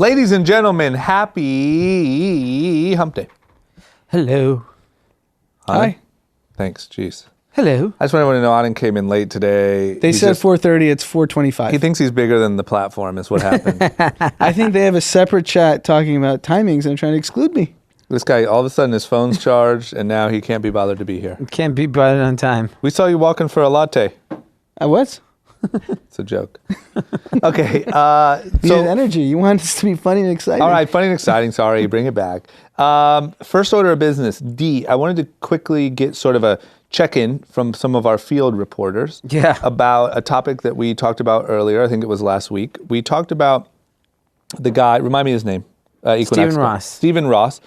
Ladies and gentlemen, happy hump day. Hello. Hi. Thanks, jeez. Hello. I just want everyone to know Auden came in late today. They said 4:30, it's 4:25. He thinks he's bigger than the platform is what happened. I think they have a separate chat talking about timings and trying to exclude me. This guy, all of a sudden his phone's charged and now he can't be bothered to be here. Can't be brought on time. We saw you walking for a latte. I was. It's a joke. Okay. You had energy. You want this to be funny and exciting. All right, funny and exciting. Sorry, bring it back. First order of business, D. I wanted to quickly get sort of a check-in from some of our field reporters about a topic that we talked about earlier. I think it was last week. We talked about the guy, remind me his name. Equinox Stephen Ross,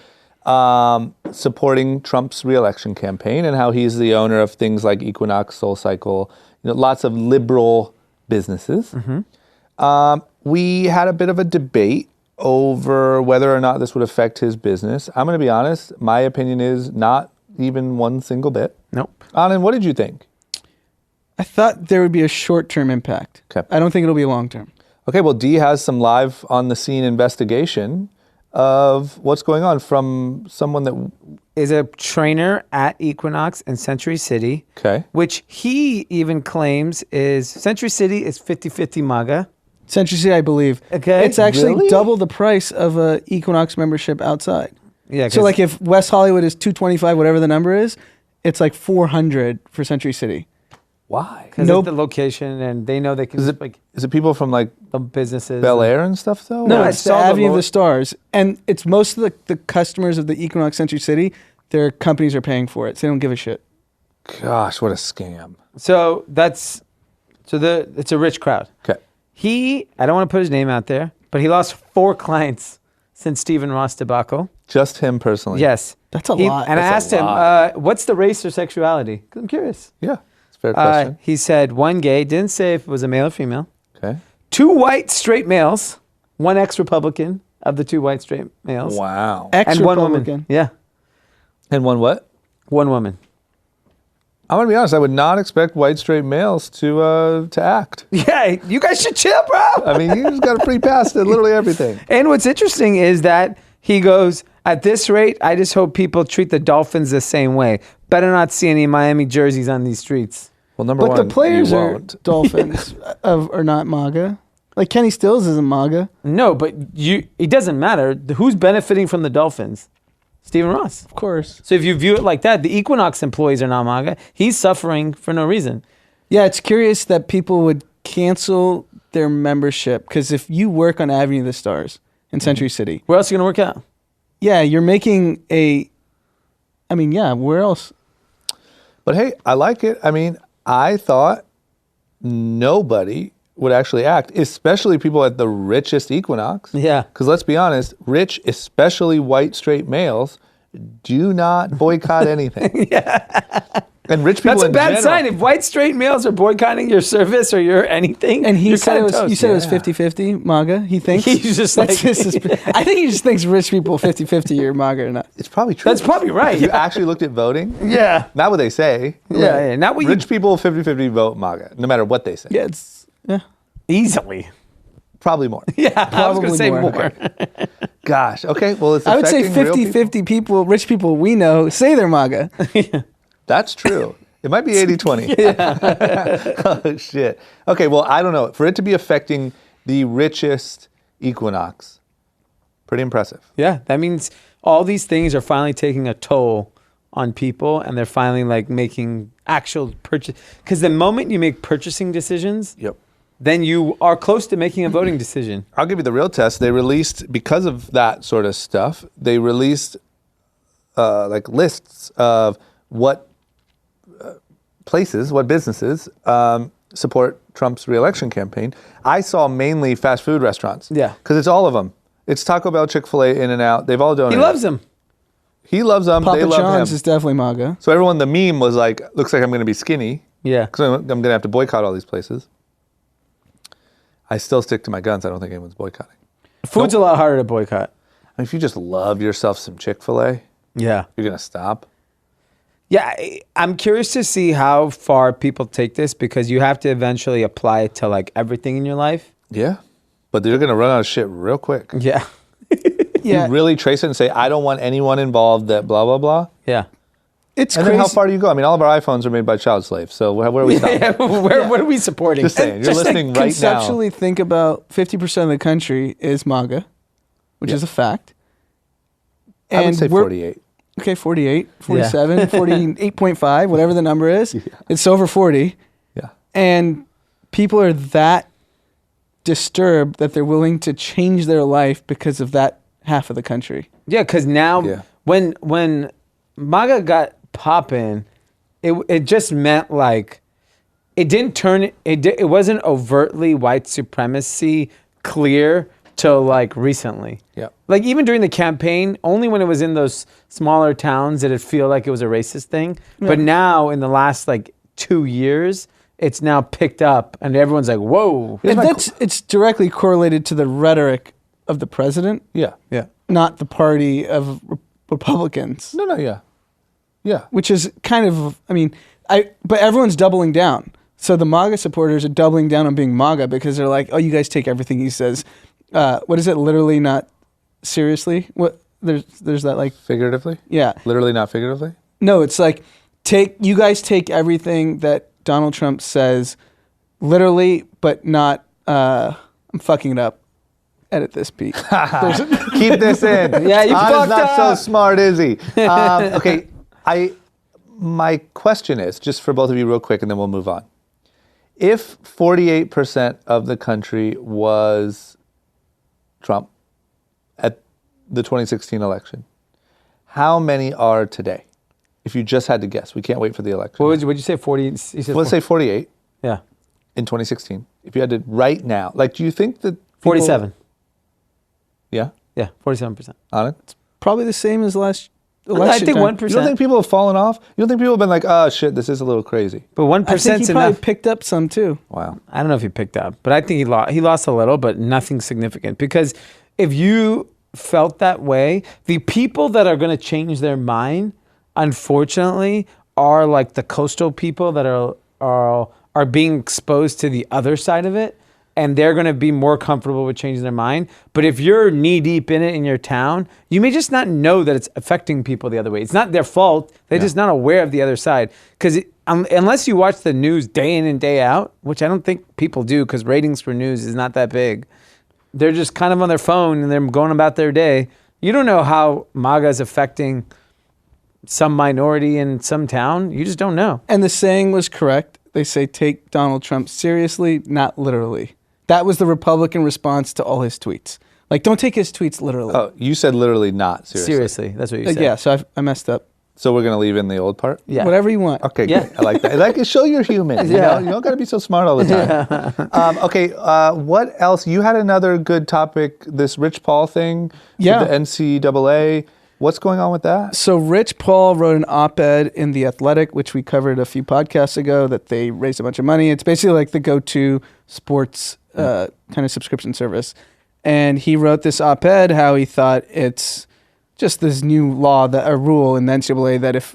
supporting Trump's re-election campaign and how he's the owner of things like Equinox, SoulCycle, lots of liberal businesses. Mm-hmm. We had a bit of a debate over whether or not this would affect his business. I'm going to be honest. My opinion is not even one single bit. Nope. Anand, what did you think? I thought there would be a short-term impact. Okay. I don't think it'll be long-term. Okay, well, D has some live on-the-scene investigation of what's going on from someone that is a trainer at Equinox in Century City. Okay. Which he even claims is Century City is 50-50 MAGA. Century City, I believe. Okay. It's actually Really? double the price of a Equinox membership outside. Yeah. So like if West Hollywood is $225, whatever the number is, it's like $400 for Century City. Why? Because of the location, and they know they can. Is it people from like the businesses? Bel Air and stuff though? No, Or- it's the Avenue of the Stars. And it's most of the customers of the Equinox Century City, their companies are paying for it. So they don't give a shit. Gosh, what a scam. So it's a rich crowd. Okay. I don't want to put his name out there, but he lost 4 clients since Stephen Ross debacle. Just him personally? Yes. That's a lot. And I That's asked a him, lot. what's the race or sexuality? 'Cause I'm curious. Yeah, it's a fair question. He said 1 gay, didn't say if it was a male or female. Okay. 2 white straight males, 1 ex-Republican of the 2 white straight males. Wow. And 1 woman. Ex-Republican. Yeah. And one what? 1 woman. I'm going to be honest, I would not expect white straight males to act. Yeah, you guys should chill, bro. I mean, you just got a free pass to literally everything. And what's interesting is that he goes, at this rate, I just hope people treat the Dolphins the same way. Better not see any Miami jerseys on these streets. Well, number But one, the players you are won't. Dolphins are not MAGA. Like Kenny Stills isn't MAGA. No, but it doesn't matter. Who's benefiting from the Dolphins? Stephen Ross. Of course. So if you view it like that, the Equinox employees are not MAGA. He's suffering for no reason. Yeah, it's curious that people would cancel their membership because if you work on Avenue of the Stars in Century City, Where else are you going to work out? yeah, you're making where else? But hey, I like it. I mean, I thought nobody would actually act, especially people at the richest Equinox. Yeah. Because let's be honest, rich, especially white straight males, do not boycott anything. And rich people That's a in bad general- sign. If white straight males are boycotting your service or your anything, And he you're said kinda it was, toast. you said it was 50-50 MAGA, he thinks? He's just That's like- his I think he just thinks rich people 50-50 are MAGA or not. It's probably true. That's probably right. If you actually looked at voting, Yeah. not what they say. Yeah. Not what you Rich people 50-50 vote MAGA, no matter what they say. Yeah, easily. Probably more. Yeah, I was going to Probably say more. more. Gosh. Okay. Well, it's I would say affecting real 50-50 people, rich people we know, say they're MAGA. That's true. It might be 80-20. Oh, shit. Okay, well, I don't know. For it to be affecting the richest Equinox, pretty impressive. Yeah, that means all these things are finally taking a toll on people, and they're finally like making actual purchase. Because the moment you make purchasing decisions, Yep. then you are close to making a voting decision. I'll give you the real test. They released, because of that sort of stuff, they released like lists of what places, what businesses support Trump's re-election campaign. I saw mainly fast food restaurants. Yeah. Because it's all of them. It's Taco Bell, Chick-fil-A, In-N-Out. They've all donated. He loves them. He loves them. Papa They love John's him. is definitely MAGA. So everyone, the meme was like, looks like I'm going to be skinny. Yeah. Because I'm going to have to boycott all these places. I still stick to my guns. I don't think anyone's boycotting. Food's a lot harder to boycott. I mean, if you just love yourself some Chick-fil-A, Yeah. you're going to stop. Yeah, I'm curious to see how far people take this because you have to eventually apply it to like everything in your life. Yeah. But they're going to run out of shit real quick. Yeah. You really trace it and say, I don't want anyone involved that blah, blah, blah. Yeah. It's and crazy. then how far do you go? I mean, all of our iPhones are made by child slaves. So where are we stopping? What are we supporting? Just saying. You're listening right now. Conceptually, think about 50% of the country is MAGA, which is a fact. And I would say 48. Okay, 48, 47, 48.5, whatever the number is. Yeah. It's over 40. Yeah. And people are that disturbed that they're willing to change their life because of that half of the country. Yeah, because now when MAGA got popping, it just meant like it didn't turn it wasn't overtly white supremacy clear till like recently. Yeah. Like even during the campaign, only when it was in those smaller towns did it feel like it was a racist thing. Yeah. But now in the last like 2 years, it's now picked up and everyone's like, whoa. And it's directly correlated to the rhetoric of the president. Yeah. Yeah. Not the party of Republicans. No, yeah. Yeah. Which is kind of, but everyone's doubling down. So the MAGA supporters are doubling down on being MAGA because they're like, oh, you guys take everything he says. What is it? Literally, not seriously? What? There's that like... Figuratively? Yeah. Literally, not figuratively? No, it's like, you guys take everything that Donald Trump says literally, but not, I'm fucking it up. Edit this, Pete. Keep this in. Yeah, you fucked not up. so smart, is he? Okay, my question is, just for both of you real quick, and then we'll move on. If 48% of the country was Trump at the 2016 election, how many are today? If you just had to guess. We can't wait for the election. What would you say, 40? Let's say 48. Yeah. In 2016. If you had to right now. Like, do you think that... 47. Yeah? Yeah, 47%. On it? It's probably the same as last election I think time. 1%. You don't think people have fallen off? You don't think people have been like, oh, shit, this is a little crazy? But 1% I think he enough. probably picked up some, too. Wow. I don't know if he picked up, but I think he lost a little, but nothing significant. Because if you felt that way, the people that are going to change their mind, unfortunately, are like the coastal people that are being exposed to the other side of it. And they're going to be more comfortable with changing their mind. But if you're knee deep in it in your town, you may just not know that it's affecting people the other way. It's not their fault. They're just not aware of the other side. Because unless you watch the news day in and day out, which I don't think people do because ratings for news is not that big. They're just kind of on their phone and they're going about their day. You don't know how MAGA is affecting some minority in some town. You just don't know. And the saying was correct. They say take Donald Trump seriously, not literally. That was the Republican response to all his tweets. Like, don't take his tweets literally. Oh, you said literally not seriously. Seriously, that's what you said. Yeah, so I messed up. So we're going to leave in the old part? Yeah. Whatever you want. Okay, great. I like that. I like to show you're human. You know? You don't got to be so smart all the time. Okay, what else? You had another good topic, this Rich Paul thing. Yeah. The NCAA. What's going on with that? So Rich Paul wrote an op-ed in The Athletic, which we covered a few podcasts ago, that they raised a bunch of money. It's basically like the go-to sports kind of subscription service. And he wrote this op-ed how he thought it's just this new law, a rule in the NCAA that if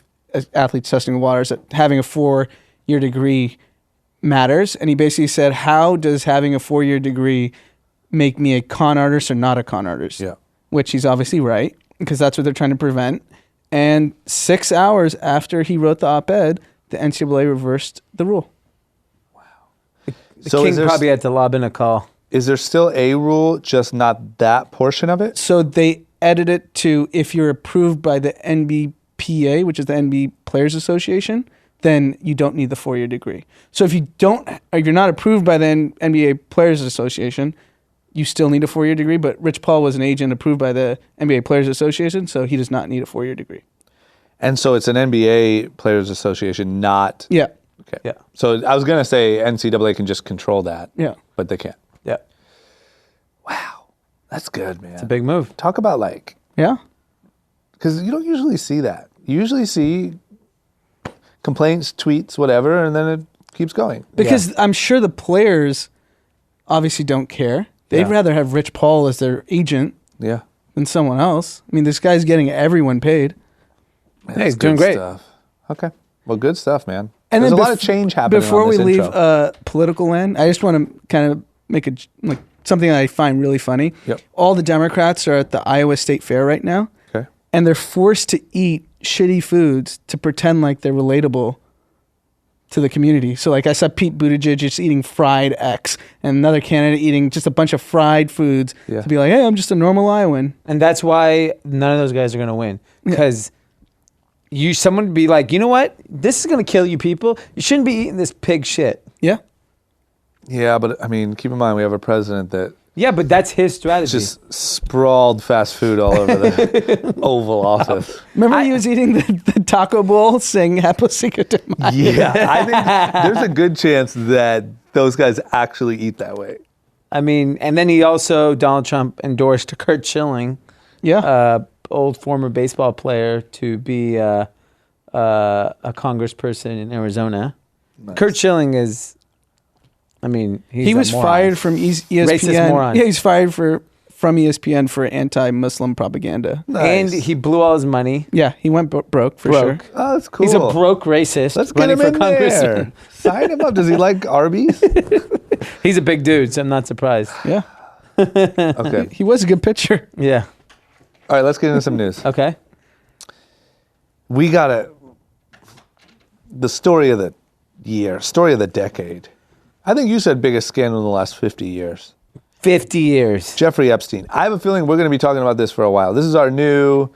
athletes testing the waters, that having a 4-year degree matters. And he basically said, how does having a 4-year degree make me a con artist or not a con artist? Yeah. Which he's obviously right, because that's what they're trying to prevent. And 6 hours after he wrote the op-ed, the NCAA reversed the rule. Wow. The King probably had to lob in a call. Is there still a rule, just not that portion of it? So they edited it to, if you're approved by the NBPA, which is the NBA Players Association, then you don't need the 4-year degree. So if you're not approved by the NBA Players Association, you still need a 4-year degree, but Rich Paul was an agent approved by the NBA Players Association, so he does not need a 4-year degree. And so it's an NBA Players Association, not... Yeah. Okay. Yeah. So I was going to say NCAA can just control that. Yeah. But they can't. Yeah. Wow. That's good, man. It's a big move. Talk about like... Yeah. Because you don't usually see that. You usually see complaints, tweets, whatever, and then it keeps going. Because I'm sure the players obviously don't care. They'd rather have Rich Paul as their agent than someone else. I mean, this guy's getting everyone paid. Man, he's doing great. Stuff. Okay. Well, good stuff, man. And There's then a lot of change happening before on this we leave intro. political land, I just want to kind of make something that I find really funny. Yep. All the Democrats are at the Iowa State Fair right now. Okay. And they're forced to eat shitty foods to pretend like they're relatable to the community. So like I saw Pete Buttigieg just eating fried X and another candidate eating just a bunch of fried foods to be like, hey, I'm just a normal Iowan. And that's why none of those guys are going to win. Because someone would be like, you know what? This is going to kill you people. You shouldn't be eating this pig shit. Yeah. Yeah, but I mean, keep in mind we have a president that but that's his strategy. just sprawled fast food all over the Oval Office. Remember he was eating the taco bowl saying Hapo Cinco de Mayo? Yeah, I think there's a good chance that those guys actually eat that way. I mean, and then Donald Trump endorsed Kurt Schilling, old former baseball player, to be a congressperson in Arizona. Nice. Kurt Schilling is, I mean, he was fired from ESPN. Racist moron. Yeah, he's fired from ESPN for anti-Muslim propaganda. Nice. And he blew all his money. Yeah, he went broke for sure. Oh, that's cool. He's a broke racist. Let's get him in there. Sign him up. Does he like Arby's? He's a big dude, so I'm not surprised. Yeah. Okay. He was a good pitcher. Yeah. All right, let's get into some news. Okay. We got the story of the year, story of the decade. I think you said biggest scandal in the last 50 years. 50 years. Jeffrey Epstein. I have a feeling we're going to be talking about this for a while. This is our new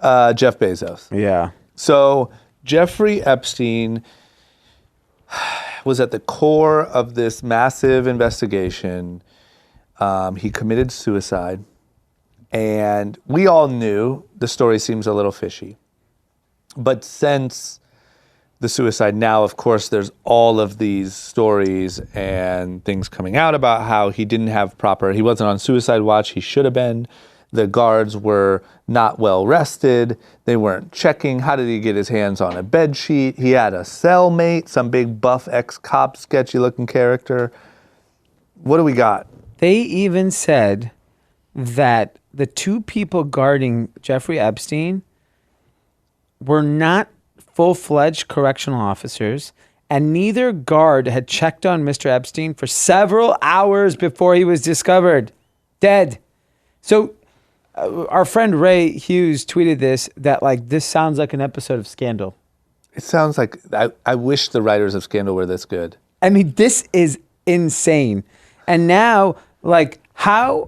Jeff Bezos. Yeah. So Jeffrey Epstein was at the core of this massive investigation. He committed suicide. And we all knew the story seems a little fishy. But since the suicide, now, of course, there's all of these stories and things coming out about how he wasn't on suicide watch. He should have been. The guards were not well rested. They weren't checking. How did he get his hands on a bed sheet? He had a cellmate, some big buff ex-cop, sketchy looking character. What do we got? They even said that the two people guarding Jeffrey Epstein were not full-fledged correctional officers, and neither guard had checked on Mr. Epstein for several hours before he was discovered dead. So our friend Ray Hughes tweeted this sounds like an episode of Scandal. It sounds like, I wish the writers of Scandal were this good. I mean, this is insane. And now, like, how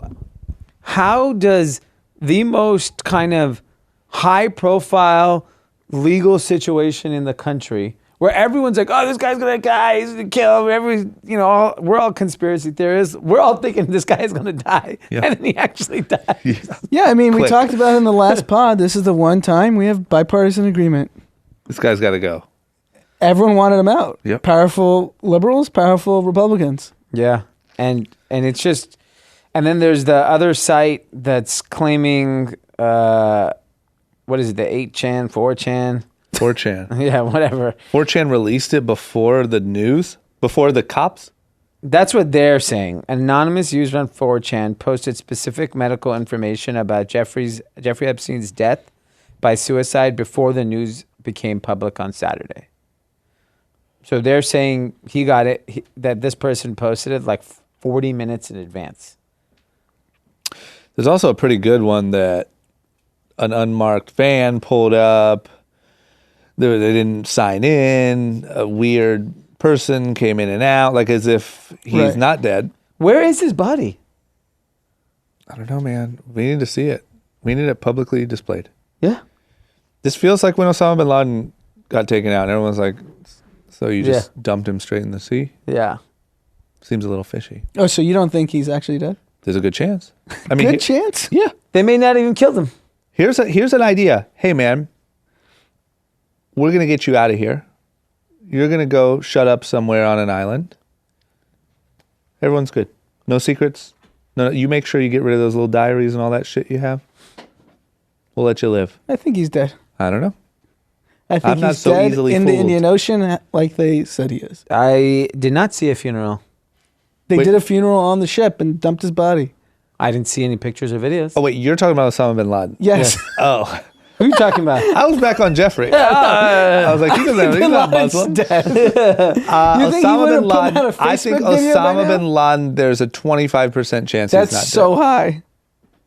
does the most kind of high-profile legal situation in the country, where everyone's like, oh, this guy's gonna die, he's gonna kill him, we're all conspiracy theorists, we're all thinking this guy's gonna die, and then he actually dies. Yeah, I mean, we talked about it in the last pod. This is the one time we have bipartisan agreement. This guy's got to go. Everyone wanted him out. Yep. Powerful liberals, powerful Republicans. Yeah, and it's just, and then there's the other site that's claiming, what is it, the 8chan, 4chan? 4chan. Yeah, whatever. 4chan released it before the news? Before the cops? That's what they're saying. An anonymous user on 4chan posted specific medical information about Jeffrey Epstein's death by suicide before the news became public on Saturday. So they're saying he got it, that this person posted it like 40 minutes in advance. There's also a pretty good one that an unmarked van pulled up. They didn't sign in. A weird person came in and out, like as if he's not dead. Where is his body? I don't know, man. We need to see it. We need it publicly displayed. Yeah. This feels like when Osama bin Laden got taken out and everyone's like, so you just dumped him straight in the sea? Yeah. Seems a little fishy. Oh, so you don't think he's actually dead? There's a good chance. I mean, good chance? Yeah. They may not even kill him. Here's an idea. Hey, man, we're going to get you out of here. You're going to go shut up somewhere on an island. Everyone's good. No secrets. No, you make sure you get rid of those little diaries and all that shit you have. We'll let you live. I think he's dead. I don't know. I think he's dead in the Indian Ocean like they said he is. I did not see a funeral. They did a funeral on the ship and dumped his body. I didn't see any pictures or videos. Oh, wait, you're talking about Osama bin Laden? Yes. Oh, Who are you talking about? I was back on Jeffrey. I was like, he's not Muslim. Osama bin Laden. I think Osama bin Laden. There's a 25% chance he's not dead. That's so high.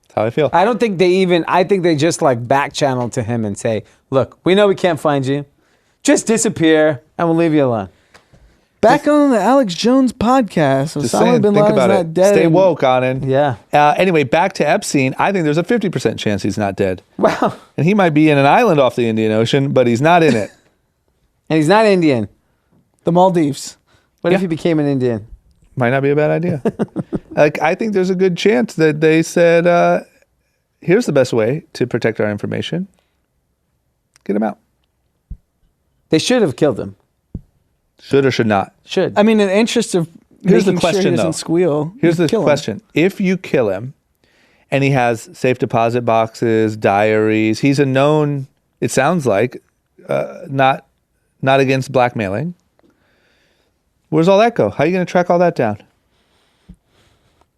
That's how I feel. I don't think they even. I think they just like back channel to him and say, "Look, we know we can't find you. Just disappear, and we'll leave you alone." Back on the Alex Jones podcast, Osama bin Laden's not dead. Stay woke, Anand. Yeah. Anyway, back to Epstein. I think there's a 50% chance he's not dead. Wow. And he might be in an island off the Indian Ocean, but he's not in it. And he's not Indian. The Maldives. What if he became an Indian? Might not be a bad idea. I think there's a good chance that they said, here's the best way to protect our information. Get him out. They should have killed him. Should or should not? Should. I mean, in the interest of Here's the making question, sure he though. doesn't squeal. Here's the kill him. question. If you kill him and he has safe deposit boxes, diaries, he's a known, it sounds like, not against blackmailing. Where's all that go? How are you going to track all that down?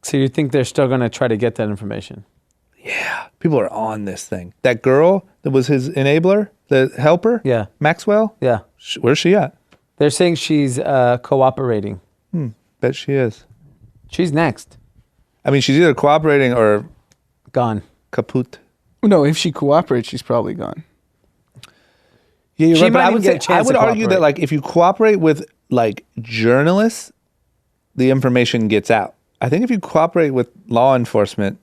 So you think they're still going to try to get that information? Yeah. People are on this thing. That girl that was his enabler, the helper? Yeah. Maxwell? Yeah. Where's she at? They're saying she's cooperating. Bet she is. She's next. I mean, she's either cooperating or Gone. kaput. No, if she cooperates, she's probably gone. Yeah, you're She right. But might I even would get say a chance I would to argue that cooperate. like if you cooperate with like journalists, the information gets out. I think if you cooperate with law enforcement,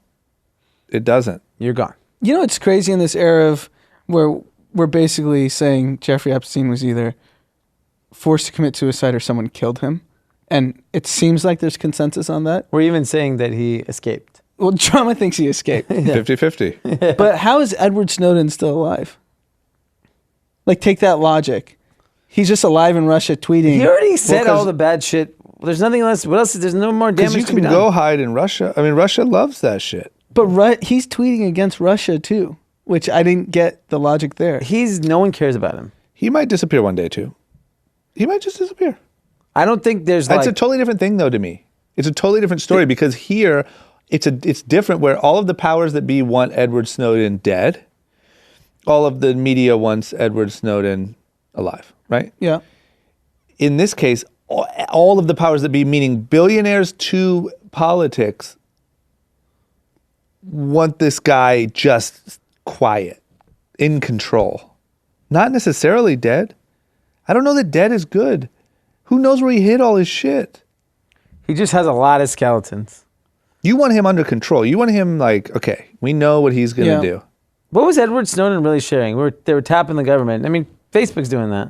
it doesn't. You're gone. You know, it's crazy in this era of where we're basically saying Jeffrey Epstein was either forced to commit suicide or someone killed him. And it seems like there's consensus on that. We're even saying that he escaped. Well, Trauma thinks he escaped. 50-50. But how is Edward Snowden still alive? Like, take that logic. He's just alive in Russia tweeting. He already said all the bad shit. There's nothing else. What else? There's no more Because damage you to be can done. go hide in Russia. I mean, Russia loves that shit. But he's tweeting against Russia, too, which I didn't get the logic there. No one cares about him. He might disappear one day too. He might just disappear. I don't think there's It's a totally different thing, though, to me. It's a totally different story because here, it's different where all of the powers that be want Edward Snowden dead. All of the media wants Edward Snowden alive, right? Yeah. In this case, all of the powers that be, meaning billionaires to politics, want this guy just quiet, in control. Not necessarily dead. I don't know that dead is good. Who knows where he hid all his shit? He just has a lot of skeletons. You want him under control. You want him like, okay, we know what he's going to do. What was Edward Snowden really sharing? They were tapping the government. I mean, Facebook's doing that.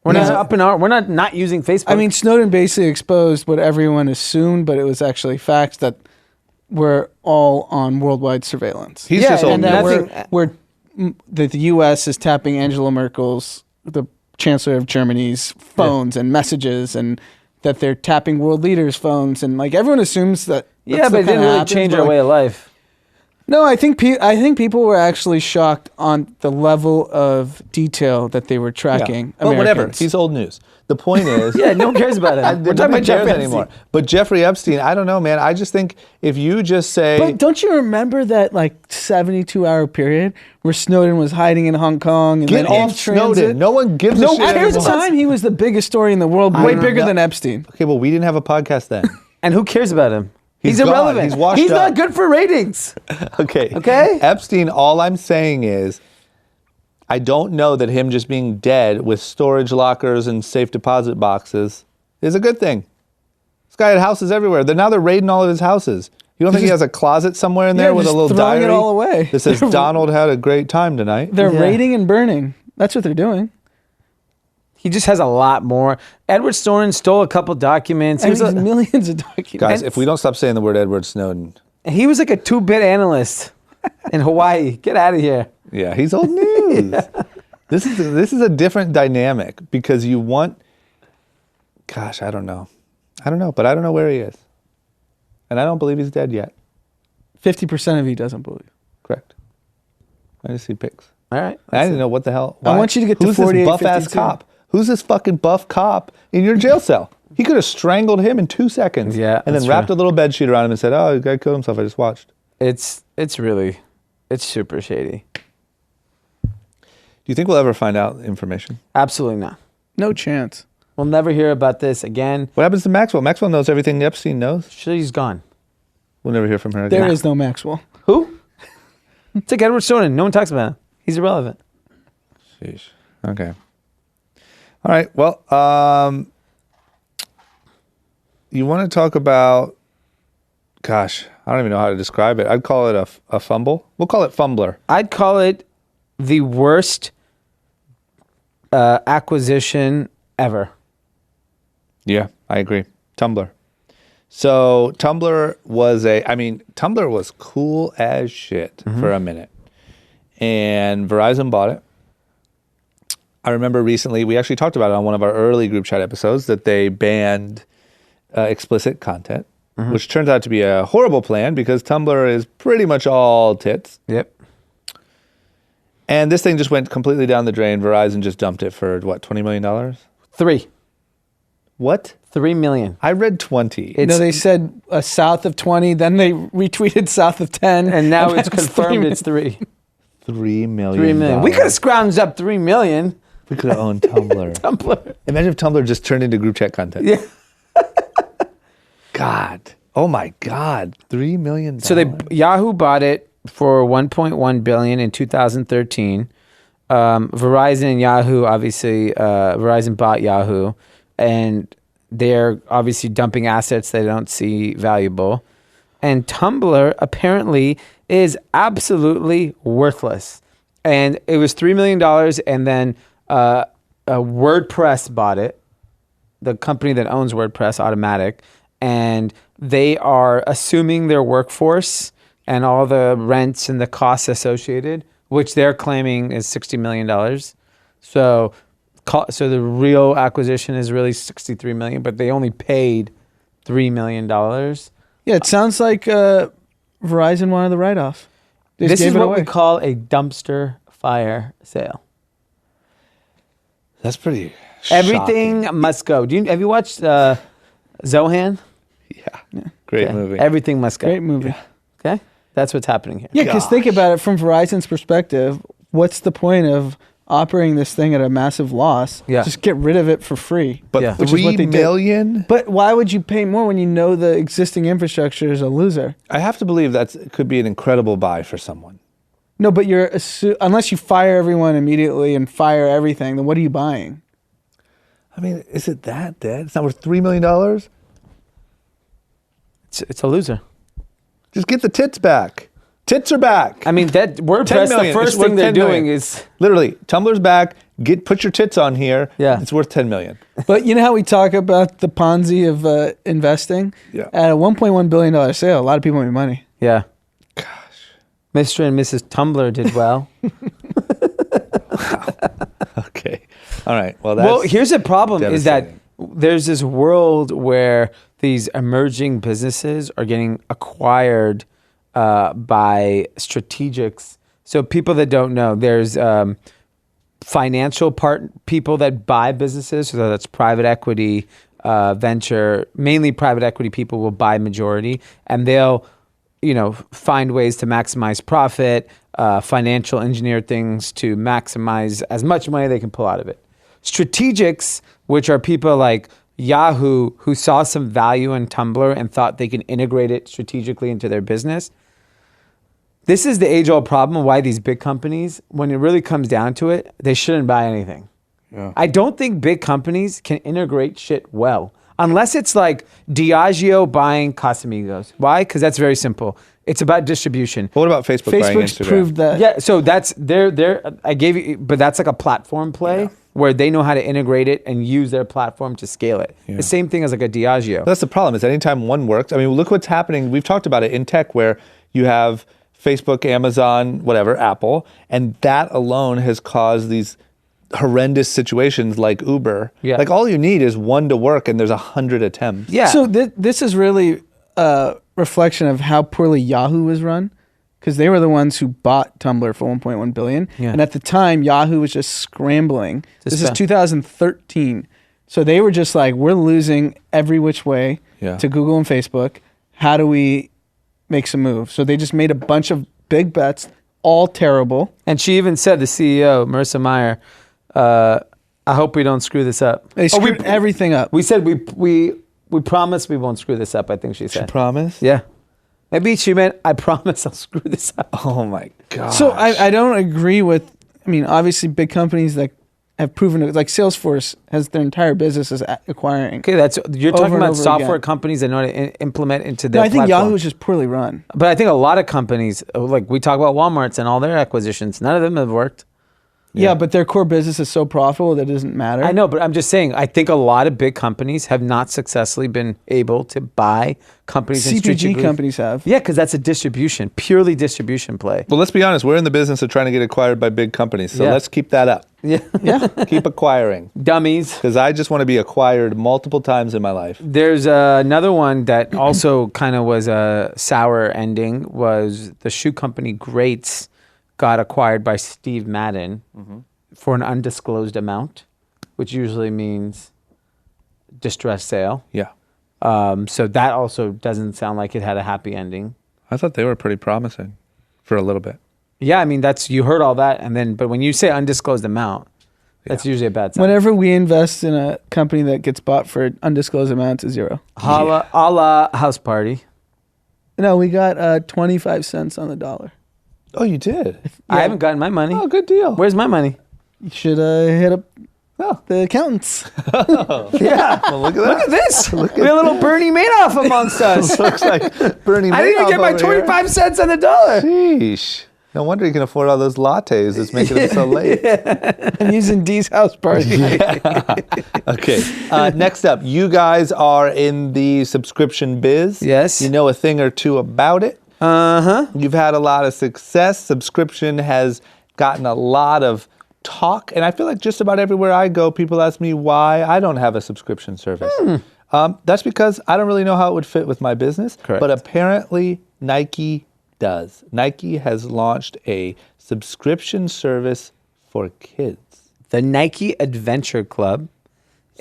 We're not using Facebook. I mean, Snowden basically exposed what everyone assumed, but it was actually facts that we're all on worldwide surveillance. He's just old and news. that the U.S. is tapping Angela Merkel's, the Chancellor of Germany's, phones and messages, and that they're tapping world leaders' phones, and like everyone assumes that. Yeah, but it didn't really change our way of life. No, I think people were actually shocked on the level of detail that they were tracking. But whatever, Americans. he's old news. The point is, Yeah, no one cares about him. We're talking about Jeffrey anymore. But Jeffrey Epstein, I don't know, man. I just think if you just say, But don't you remember that like 72-hour period where Snowden was hiding in Hong Kong and get then off in transit? Snowden, no one gives a shit At the anymore. time, he was the biggest story in the world, way bigger than Epstein. Okay, well, we didn't have a podcast then. And who cares about him? He's gone. irrelevant. He's washed He's up. not good for ratings. Okay. Okay? Epstein, all I'm saying is, I don't know that him just being dead with storage lockers and safe deposit boxes is a good thing. This guy had houses everywhere. Now they're raiding all of his houses. You don't think he has a closet somewhere in there with a just little throwing diary it all away. that says Donald had a great time tonight? They're Yeah. raiding and burning. That's what they're doing. He just has a lot more. Edward Snowden stole a couple documents. And he's millions of documents. Guys, if we don't stop saying the word Edward Snowden, He was like a 2-bit analyst in Hawaii. Get out of here. yeah, he's old news. This is a different dynamic because you want. Gosh, I don't know, but I don't know where he is, and I don't believe he's dead yet. 50% of you doesn't believe. Correct. I just see pics. All right. I didn't know what the hell. I want you to get to Who's this 48, buff-ass 52? cop? Who's this fucking buff cop in your jail cell? He could have strangled him in 2 seconds. Yeah, and then that's wrapped true. a little bed sheet around him and said, "Oh, the guy killed himself. I just watched." It's super shady. Do you think we'll ever find out information? Absolutely not. No chance. We'll never hear about this again. What happens to Maxwell? Maxwell knows everything Epstein knows. She's gone. We'll never hear from her again. There is no Maxwell. Who? It's like Edward Snowden. No one talks about him. He's irrelevant. Sheesh. Okay. All right. Well, you want to talk about, gosh, I don't even know how to describe it. I'd call it a fumble. We'll call it fumbler. I'd call it the worst acquisition ever. Yeah, I agree. Tumblr. So Tumblr was cool as shit for a minute. And Verizon bought it. I remember recently, we actually talked about it on one of our early group chat episodes, that they banned explicit content, which turns out to be a horrible plan because Tumblr is pretty much all tits. Yep. And this thing just went completely down the drain. Verizon just dumped it for, what, $20 million? 3. What? 3 million. I read 20. They said south of 20, then they retweeted south of 10. And now it's confirmed it's 3. $3 million. 3 million. We could have scrounged up 3 million. We could have owned Tumblr. Tumblr. Imagine if Tumblr just turned into group chat content. Yeah. God. Oh my God. $3 million. So Yahoo bought it for $1.1 billion in 2013. Verizon and Yahoo, obviously, Verizon bought Yahoo, and they're obviously dumping assets they don't see valuable. And Tumblr apparently is absolutely worthless. And it was $3 million, and then WordPress bought it, the company that owns WordPress, Automatic, and they are assuming their workforce and all the rents and the costs associated, which they're claiming is $60 million. So the real acquisition is really $63 million, but they only paid $3 million. Yeah, it sounds like Verizon wanted the write-off. This is what we call a dumpster fire sale. That's pretty Everything shocking. must go. Have you watched Zohan? Yeah. Great movie. Everything must go. Great movie. Yeah. Okay? That's what's happening here. Yeah, because think about it from Verizon's perspective. What's the point of operating this thing at a massive loss? Yeah. Just get rid of it for free. But Yeah. Which is what they $3 did. million? But why would you pay more when you know the existing infrastructure is a loser? I have to believe that could be an incredible buy for someone. No, but unless you fire everyone immediately and fire everything, then what are you buying? I mean, is it that dead? It's not worth $3 million? It's a loser. Just get the tits back. Tits are back. I mean, that WordPress, the first thing they're doing is... Literally, Tumblr's back. Put your tits on here. Yeah. It's worth $10 million. But you know how we talk about the Ponzi of investing? Yeah. At a $1.1 billion sale, a lot of people make money. Yeah. Gosh. Mr. and Mrs. Tumblr did well. Okay. All right. Well, here's the problem is that devastating. there's this world where these emerging businesses are getting acquired by strategics. So people that don't know, there's financial people that buy businesses. So that's private equity, venture, mainly private equity people will buy majority, and they'll, find ways to maximize profit, financial engineer things to maximize as much money they can pull out of it. Strategics, which are people like Yahoo, who saw some value in Tumblr and thought they can integrate it strategically into their business. This is the age-old problem why these big companies, when it really comes down to it, they shouldn't buy anything. Yeah. I don't think big companies can integrate shit well. Unless it's like Diageo buying Casamigos. Why? Because that's very simple. It's about distribution. What about Facebook buying Facebook's Instagram? proved that. Yeah, so that's I gave you, but that's like a platform play where they know how to integrate it and use their platform to scale it. Yeah. The same thing as like a Diageo. That's the problem, is anytime one works, I mean, look what's happening. We've talked about it in tech where you have Facebook, Amazon, whatever, Apple, and that alone has caused these horrendous situations like Uber. Yeah. Like all you need is one to work and there's 100 attempts. Yeah. So this is really a reflection of how poorly Yahoo was run, because they were the ones who bought Tumblr for $1.1 billion. Yeah. And at the time, Yahoo was just scrambling. This is 2013. So they were just like, we're losing every which way to Google and Facebook. How do we make some moves? So they just made a bunch of big bets, all terrible. And she even said, the CEO, Marissa Meyer, I hope we don't screw this up. They screwed everything up. We said we promise we won't screw this up, I think she said. She promised? Yeah. Maybe she meant, I promise I'll screw this up. Oh my God. So I don't agree with, I mean, obviously big companies that have proven it, like Salesforce has their entire business as acquiring. Okay, you're talking about software again. companies that know how to implement into their I think platform. Yahoo is just poorly run. But I think a lot of companies, like we talk about Walmart's and all their acquisitions, none of them have worked. Yeah, but their core business is so profitable that it doesn't matter. I know, but I'm just saying, I think a lot of big companies have not successfully been able to buy companies. CPG companies have. Yeah, because that's a distribution, purely distribution play. Well, let's be honest. We're in the business of trying to get acquired by big companies. So let's keep that up. Yeah. Keep acquiring. Dummies. Because I just want to be acquired multiple times in my life. There's another one that also kind of was a sour ending, was the shoe company Greats got acquired by Steve Madden for an undisclosed amount, which usually means distressed sale. Yeah. So that also doesn't sound like it had a happy ending. I thought they were pretty promising for a little bit. Yeah, I mean, you heard all that, but when you say undisclosed amount, that's usually a bad sign. Whenever we invest in a company that gets bought for an undisclosed amount, it's zero. A la House Party. No, we got 25 cents on the dollar. Oh, you did? I haven't gotten my money. Oh, good deal. Where's my money? You should hit up the accountants. Yeah. Well, look at that. Look at this. We have a little Bernie Madoff amongst us. Looks like Bernie Madoff. I didn't even get my over here. 25 cents on the dollar. Sheesh. No wonder you can afford all those lattes. It's making them so late. I'm using Dee's house party. Okay. Next up, you guys are in the subscription biz. Yes. You know a thing or two about it. Uh-huh. You've had a lot of success. Subscription has gotten a lot of talk. And I feel like just about everywhere I go, people ask me why I don't have a subscription service. That's because I don't really know how it would fit with my business. Correct. But apparently Nike does. Nike has launched a subscription service for kids. The Nike Adventure Club.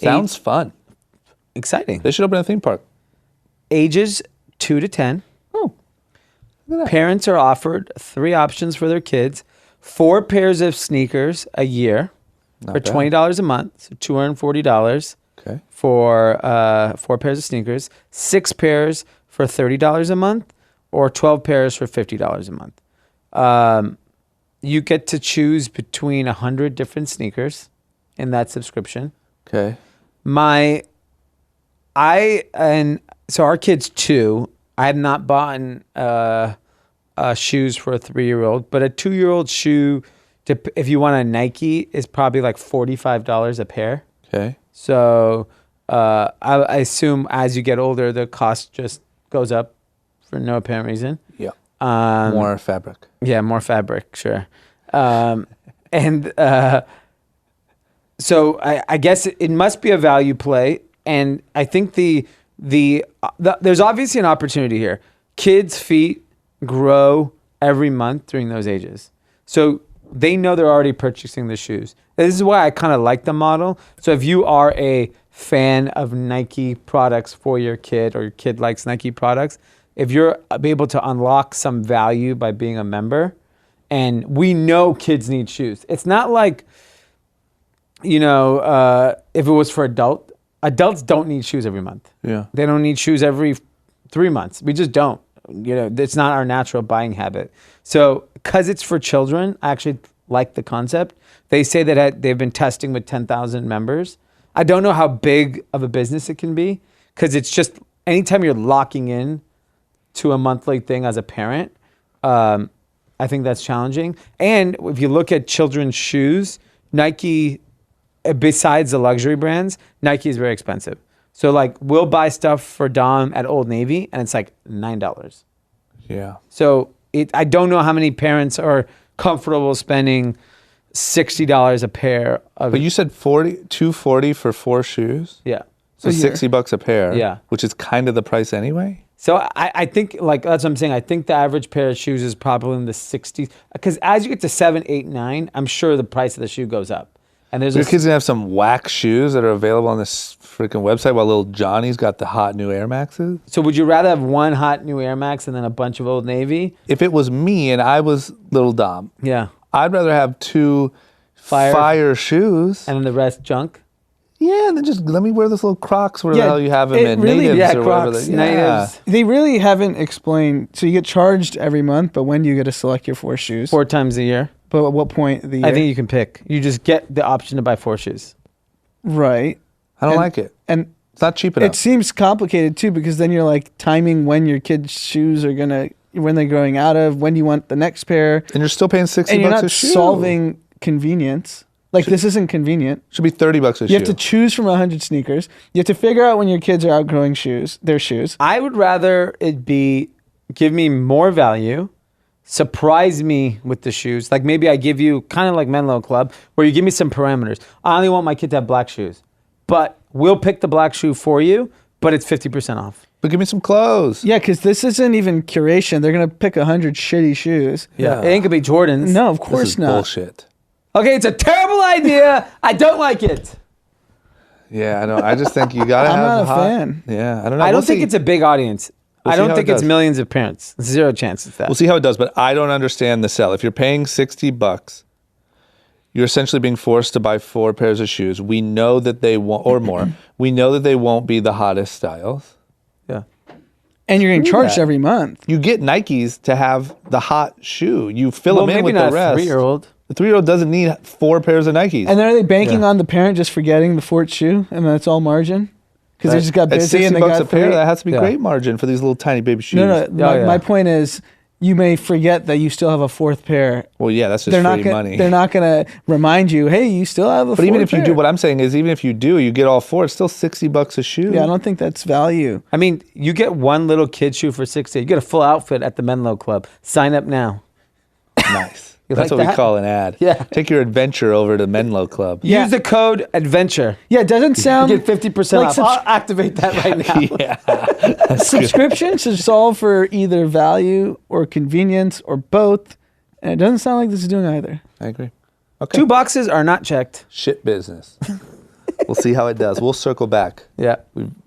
Sounds fun. Exciting. They should open a theme park. Ages 2 to 10. Oh, look at that. Parents are offered 3 options for their kids. 4 pairs of sneakers a year for bad. $20 a month, so $240 Okay. for 4 pairs of sneakers. 6 pairs for $30 a month, or 12 pairs for $50 a month. You get to choose between 100 different sneakers in that subscription. Okay. So our kids too. I have not bought shoes for a 3-year-old, but a 2-year-old shoe, if you want a Nike, is probably like $45 a pair. Okay. So I assume as you get older, the cost just goes up for no apparent reason. Yeah. More fabric. Yeah, more fabric, sure. So I guess it must be a value play, and I think there's obviously an opportunity here. Kids' feet grow every month during those ages, so they know they're already purchasing the shoes. This is why I kind of like the model. So if you are a fan of Nike products for your kid, or your kid likes Nike products, if you're able to unlock some value by being a member, and we know kids need shoes. It's not like, if it was for adults don't need shoes every month. Yeah. They don't need shoes every 3 months. We just don't. It's not our natural buying habit. So because it's for children, I actually like the concept. They say that they've been testing with 10,000 members. I don't know how big of a business it can be, because it's just anytime you're locking in to a monthly thing as a parent, I think that's challenging. And if you look at children's shoes, Nike, besides the luxury brands, Nike is very expensive. So like we'll buy stuff for Dom at Old Navy and it's like $9. Yeah. So I don't know how many parents are comfortable spending $60 a pair of. But you said $240 for 4 shoes? Yeah. So $60 a pair. Yeah. Which is kind of the price anyway? So I think, like, that's what I'm saying. I think the average pair of shoes is probably in the 60s. Because as you get to 7, 8, 9, I'm sure the price of the shoe goes up. And there's Your kids gonna have some whack shoes that are available on this freaking website while little Johnny's got the hot new Air Maxes. So would you rather have one hot new Air Max and then a bunch of Old Navy? If it was me and I was little Dom, Yeah. I'd rather have 2 fire shoes. And then the rest junk? Yeah, and then just let me wear those little Crocs where the Yeah, hell you have them it in, really- natives Yeah, or Crocs, whatever. natives. They really haven't explained. So you get charged every month, but when do you get to select your 4 shoes? 4 times a year. But at what point of the year? I think you can pick. You just get the option to buy 4 shoes. Right. I don't like it. And It's not cheap enough. it seems complicated too, because then you're like timing when your kids' shoes are when they're growing out of, when you want the next pair. And you're still paying $60 And you're not a shoe. solving convenience. Like, this isn't convenient. Should be $30 a shoe. You have to choose from 100 sneakers. You have to figure out when your kids are outgrowing their shoes. I would rather it be give me more value, surprise me with the shoes. Like maybe I give you kind of like Menlo Club, where you give me some parameters. I only want my kid to have black shoes, but we'll pick the black shoe for you, but it's 50% off. But give me some clothes. Yeah, because this isn't even curation. They're going to pick 100 shitty shoes. Yeah. It ain't gonna be Jordans. No, of This course is not. bullshit. Okay, it's a terrible idea. I don't like it. Yeah, I know. I just think you gotta I'm have not a hot. fan. Yeah, I don't know. I We'll don't think see. it's a big audience. We'll I see don't how think it it's does. millions of parents. 0 chance it's that. We'll see how it does, but I don't understand the sell. If you're paying $60, you're essentially being forced to buy 4 pairs of shoes. We know that they won't, or more. We know that they won't be the hottest styles. Yeah. And you're getting Screw charged that. every month. You get Nikes to have the hot shoe. You fill Well, them in maybe with not the a rest. 3-year-old. The 3-year-old doesn't need 4 pairs of Nikes. And then are they banking Yeah. on the parent just forgetting the 4th shoe, and then it's all margin? Because they just got At busy and they $60 got a pair, 3. that has to be Yeah. great margin for these little tiny baby shoes. No, yeah. my point is, you may forget that you still have a 4th pair. Well, yeah, that's just They're not free gonna, money. They're not going to remind you, hey, you still have a 4th But even if you pair. do, what I'm saying is, even if you do, you get all 4. It's still $60 a shoe. Yeah, I don't think that's value. I mean, you get one little kid shoe for $60. You get a full outfit at the Menlo Club. Sign up now. Nice. You That's like what that? we call an ad. Yeah. Take your adventure over to Menlo Club. Yeah. Use the code ADVENTURE. Yeah, it doesn't sound You get 50% like off. I'll activate that right now. Yeah. subscription should solve for either value or convenience or both. And it doesn't sound like this is doing either. I agree. Okay. 2 boxes are not checked. Shit business. We'll see how it does. We'll circle back. Yeah.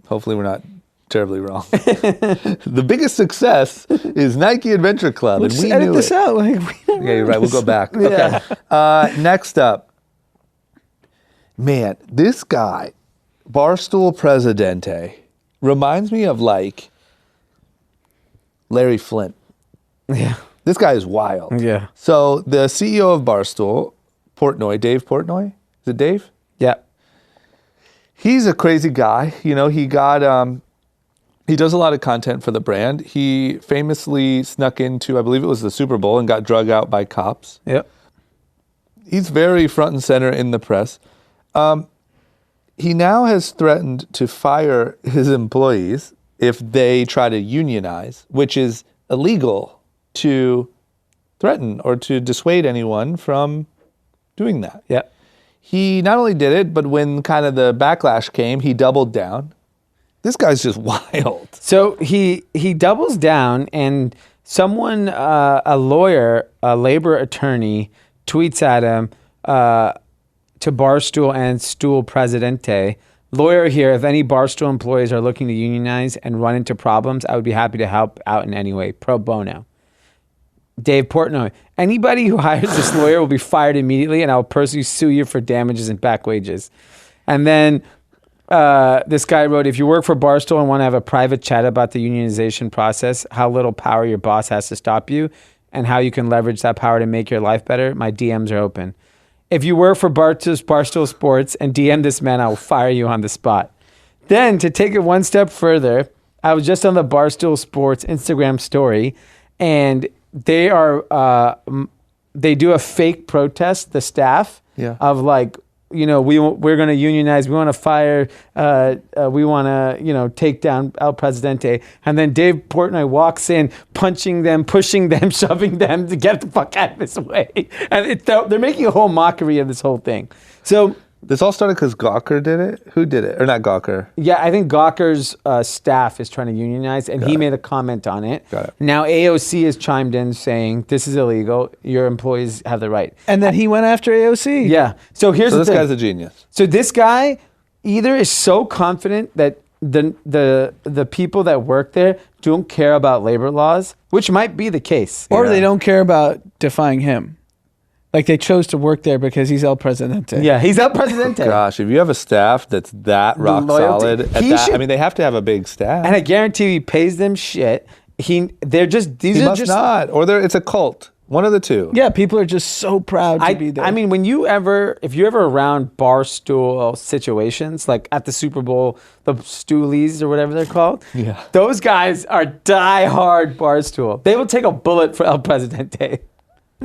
Hopefully we're not terribly wrong. The biggest success is Nike Adventure Club, We'll and just we edit knew this it. out. Like, Yeah, you're right. We'll go back. Okay. Next up, man, this guy, Barstool Presidente, reminds me of like Larry Flint. Yeah. This guy is wild. Yeah. So the CEO of Barstool, Portnoy, Dave Portnoy, is it Dave? Yeah. He's a crazy guy. You know, he does a lot of content for the brand. He famously snuck into, I believe it was the Super Bowl, and got drug out by cops. Yep. He's very front and center in the press. He now has threatened to fire his employees if they try to unionize, which is illegal to threaten or to dissuade anyone from doing that. Yep. He not only did it, but when kind of the backlash came, he doubled down. This guy's just wild. So he doubles down, and someone, a lawyer, a labor attorney, tweets at him to Barstool and Stool Presidente. Lawyer here, if any Barstool employees are looking to unionize and run into problems, I would be happy to help out in any way. Pro bono. Dave Portnoy. Anybody who hires this lawyer will be fired immediately, and I will personally sue you for damages and back wages. And then this guy wrote, if you work for Barstool and want to have a private chat about the unionization process, how little power your boss has to stop you, and how you can leverage that power to make your life better, my DMs are open. If you work for Barstool Sports and DM this man, I will fire you on the spot. Then, to take it one step further, I was just on the Barstool Sports Instagram story, and they do a fake protest, the staff, of like, you know, we're going to unionize, we want to fire, we want to, take down El Presidente. And then Dave Portnoy walks in, punching them, pushing them, shoving them to get the fuck out of his way. And they're making a whole mockery of this whole thing. So This all started because Gawker did it? Who did it? Or not Gawker? Yeah, I think Gawker's staff is trying to unionize, and he made a comment on it. Got it. Now AOC has chimed in saying, this is illegal. Your employees have the right. And then he went after AOC. Yeah. So here's the this thing. guy's a genius. So this guy either is so confident that the people that work there don't care about labor laws, which might be the case. Or they don't care about defying him. Like they chose to work there because he's El Presidente. Yeah, he's El Presidente. Gosh, if you have a staff that's that rock solid, I mean, they have to have a big staff. And I guarantee he pays them shit. These He are must just not, or it's a cult. One of the two. Yeah, people are just so proud to be there. I mean, if you're ever around barstool situations, like at the Super Bowl, the Stoolies or whatever they're called, those guys are die-hard barstool. They will take a bullet for El Presidente.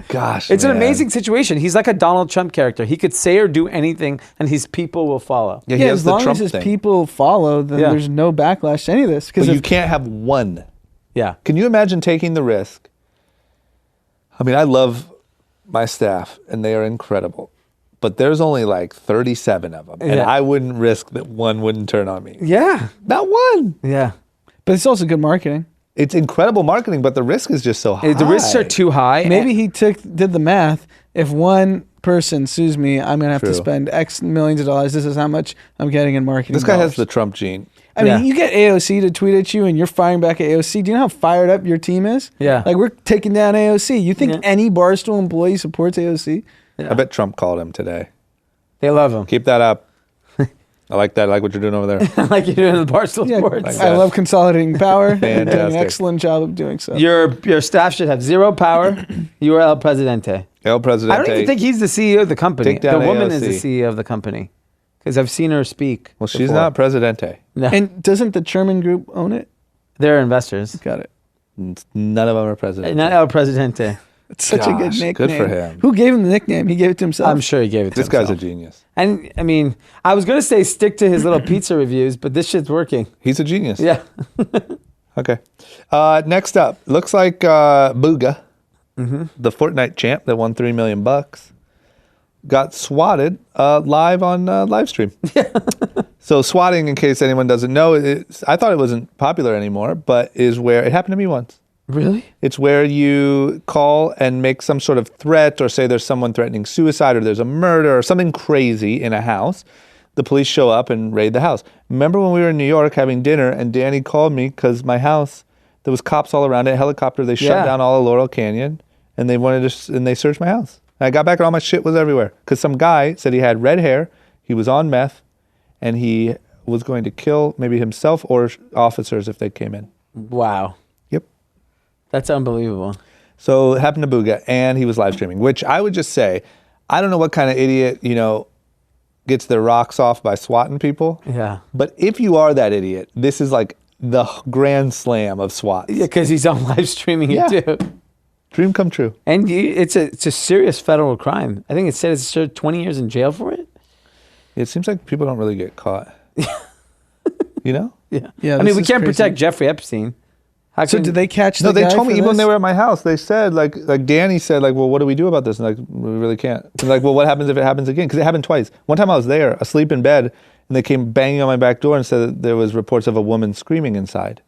Gosh, it's an amazing situation. He's like a Donald Trump character. He could say or do anything, and his people will follow. Yeah, as long as his people follow, then there's no backlash to any of this. But you can't have one. Yeah. Can you imagine taking the risk? I mean, I love my staff, and they are incredible. But there's only like 37 of them, and I wouldn't risk that one wouldn't turn on me. Yeah. Not one. Yeah. But it's also good marketing. It's incredible marketing, but the risk is just so high. The risks are too high. Maybe he did the math. If one person sues me, I'm going to have to spend X millions of dollars. This is how much I'm getting in marketing. This guy has the Trump gene. I mean, you get AOC to tweet at you and you're firing back at AOC. Do you know how fired up your team is? Yeah. Like, we're taking down AOC. You think any Barstool employee supports AOC? Yeah. I bet Trump called him today. They love him. Keep that up. I like that. I like what you're doing over there. I like you're doing the Barstool Sports. Like I love consolidating power. Fantastic. Doing an excellent job of doing so. Your staff should have zero power. You are El Presidente. El Presidente. I don't even think he's the CEO of the company. Take down The woman AOC. is the CEO of the company. Because I've seen her speak. Well, she's not Presidente. No. And doesn't the Sherman Group own it? They're investors. Got it. None of them are Presidente. Not El Presidente. It's such a good nickname. Good for him. Who gave him the nickname? He gave it to himself. I'm sure he gave it to This himself. guy's a genius. And I mean, I was going to say stick to his little pizza reviews, but this shit's working. He's a genius. Yeah. Okay. Next up, looks like Booga, the Fortnite champ that won $3 million, got swatted live on live stream. So swatting, in case anyone doesn't know, I thought it wasn't popular anymore, but is where it happened to me once. Really? It's where you call and make some sort of threat or say there's someone threatening suicide or there's a murder or something crazy in a house. The police show up and raid the house. Remember when we were in New York having dinner and Danny called me because my house, there was cops all around it, helicopter, they shut down all of Laurel Canyon and they searched my house. And I got back and all my shit was everywhere because some guy said he had red hair, he was on meth, and he was going to kill maybe himself or officers if they came in. Wow. Yep. That's unbelievable. So it happened to Booga, and he was live streaming, which I would just say, I don't know what kind of idiot, gets their rocks off by swatting people. Yeah. But if you are that idiot, this is like the grand slam of swats. Yeah, because he's on live streaming it too. Dream come true. And it's a serious federal crime. I think it said it's 20 years in jail for it. It seems like people don't really get caught. Yeah. Yeah. I mean, we this can't is crazy. protect Jeffrey Epstein. So did they catch the No, guy they told me for even when this? they were at my house, they said, like Danny said, like, well, what do we do about this? And like, we really can't. And like, well, what happens if it happens again? Because it happened twice. One time I was there, asleep in bed, and they came banging on my back door and said that there was reports of a woman screaming inside.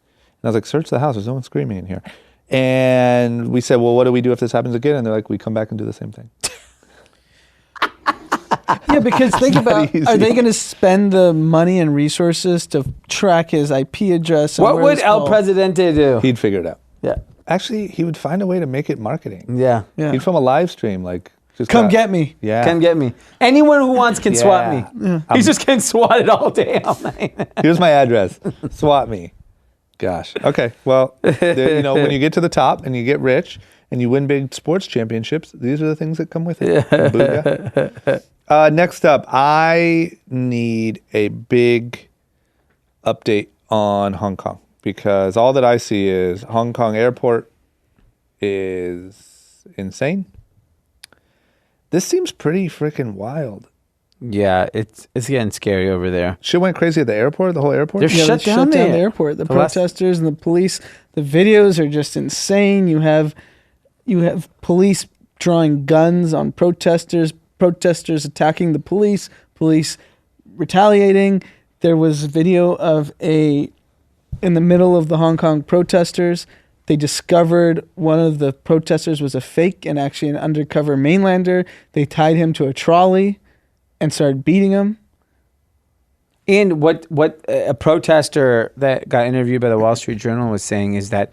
And I was like, search the house. There's no one screaming in here. And we said, well, what do we do if this happens again? And they're like, we come back and do the same thing. Yeah, because think about, easy. are they going to spend the money and resources to track his IP address? And What where would this El call- Presidente do? He'd figure it out. Yeah. Actually, he would find a way to make it marketing. Yeah. Yeah. He'd film a live stream, like, just Come get me. Yeah. Come get me. Anyone who wants can swat me. Yeah. He's just getting swatted all day, all night. Here's my address. Swat me. Gosh. Okay. Well, when you get to the top and you get rich and you win big sports championships, these are the things that come with it. Booga. Next up, I need a big update on Hong Kong because all that I see is Hong Kong airport is insane. This seems pretty freaking wild. Yeah, it's getting scary over there. Shit went crazy at the airport, the whole airport? They're Yeah, shut they down the there. airport. The The last- protesters and the police. The videos are just insane. You have police drawing guns on protesters attacking the police police retaliating. There was video of in the middle of the Hong Kong protesters, they discovered one of the protesters was a fake and actually an undercover mainlander. They tied him to a trolley and started beating him. And what a protester that got interviewed by the Wall Street Journal was saying is that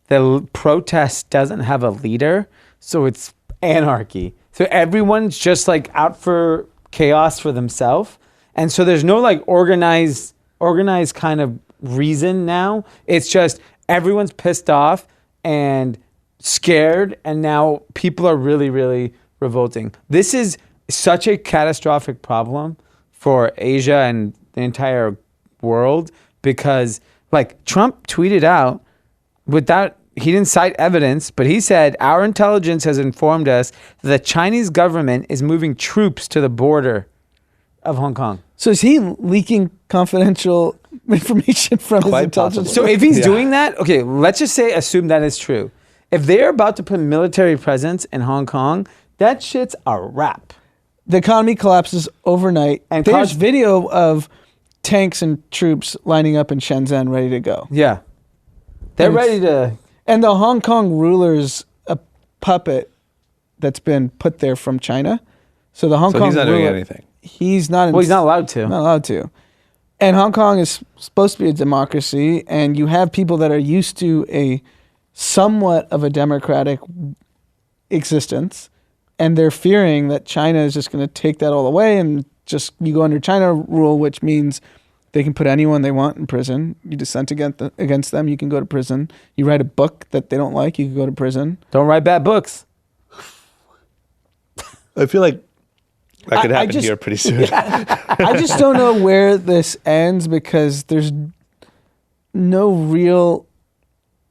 the protest doesn't have a leader, so it's anarchy. So everyone's just like out for chaos for themselves. And so there's no like organized kind of reason now. It's just everyone's pissed off and scared, and now people are really, really revolting. This is such a catastrophic problem for Asia and the entire world because, like, Trump tweeted out he didn't cite evidence, but he said, our intelligence has informed us that the Chinese government is moving troops to the border of Hong Kong. So is he leaking confidential information from his intelligence? So if he's doing that, okay, let's just assume that is true. If they're about to put military presence in Hong Kong, that shit's a wrap. The economy collapses overnight. And there's video of tanks and troops lining up in Shenzhen ready to go. Yeah. They're ready to... And the Hong Kong ruler's a puppet that's been put there from China. So the Hong Kong he's not doing anything. He's not allowed to. Not allowed to. And Hong Kong is supposed to be a democracy, and you have people that are used to a somewhat of a democratic existence, and they're fearing that China is just going to take that all away, and just you go under China rule, which means they can put anyone they want in prison. You dissent against them, you can go to prison. You write a book that they don't like, you can go to prison. Don't write bad books. I feel like that could happen here pretty soon. I just don't know where this ends because there's no real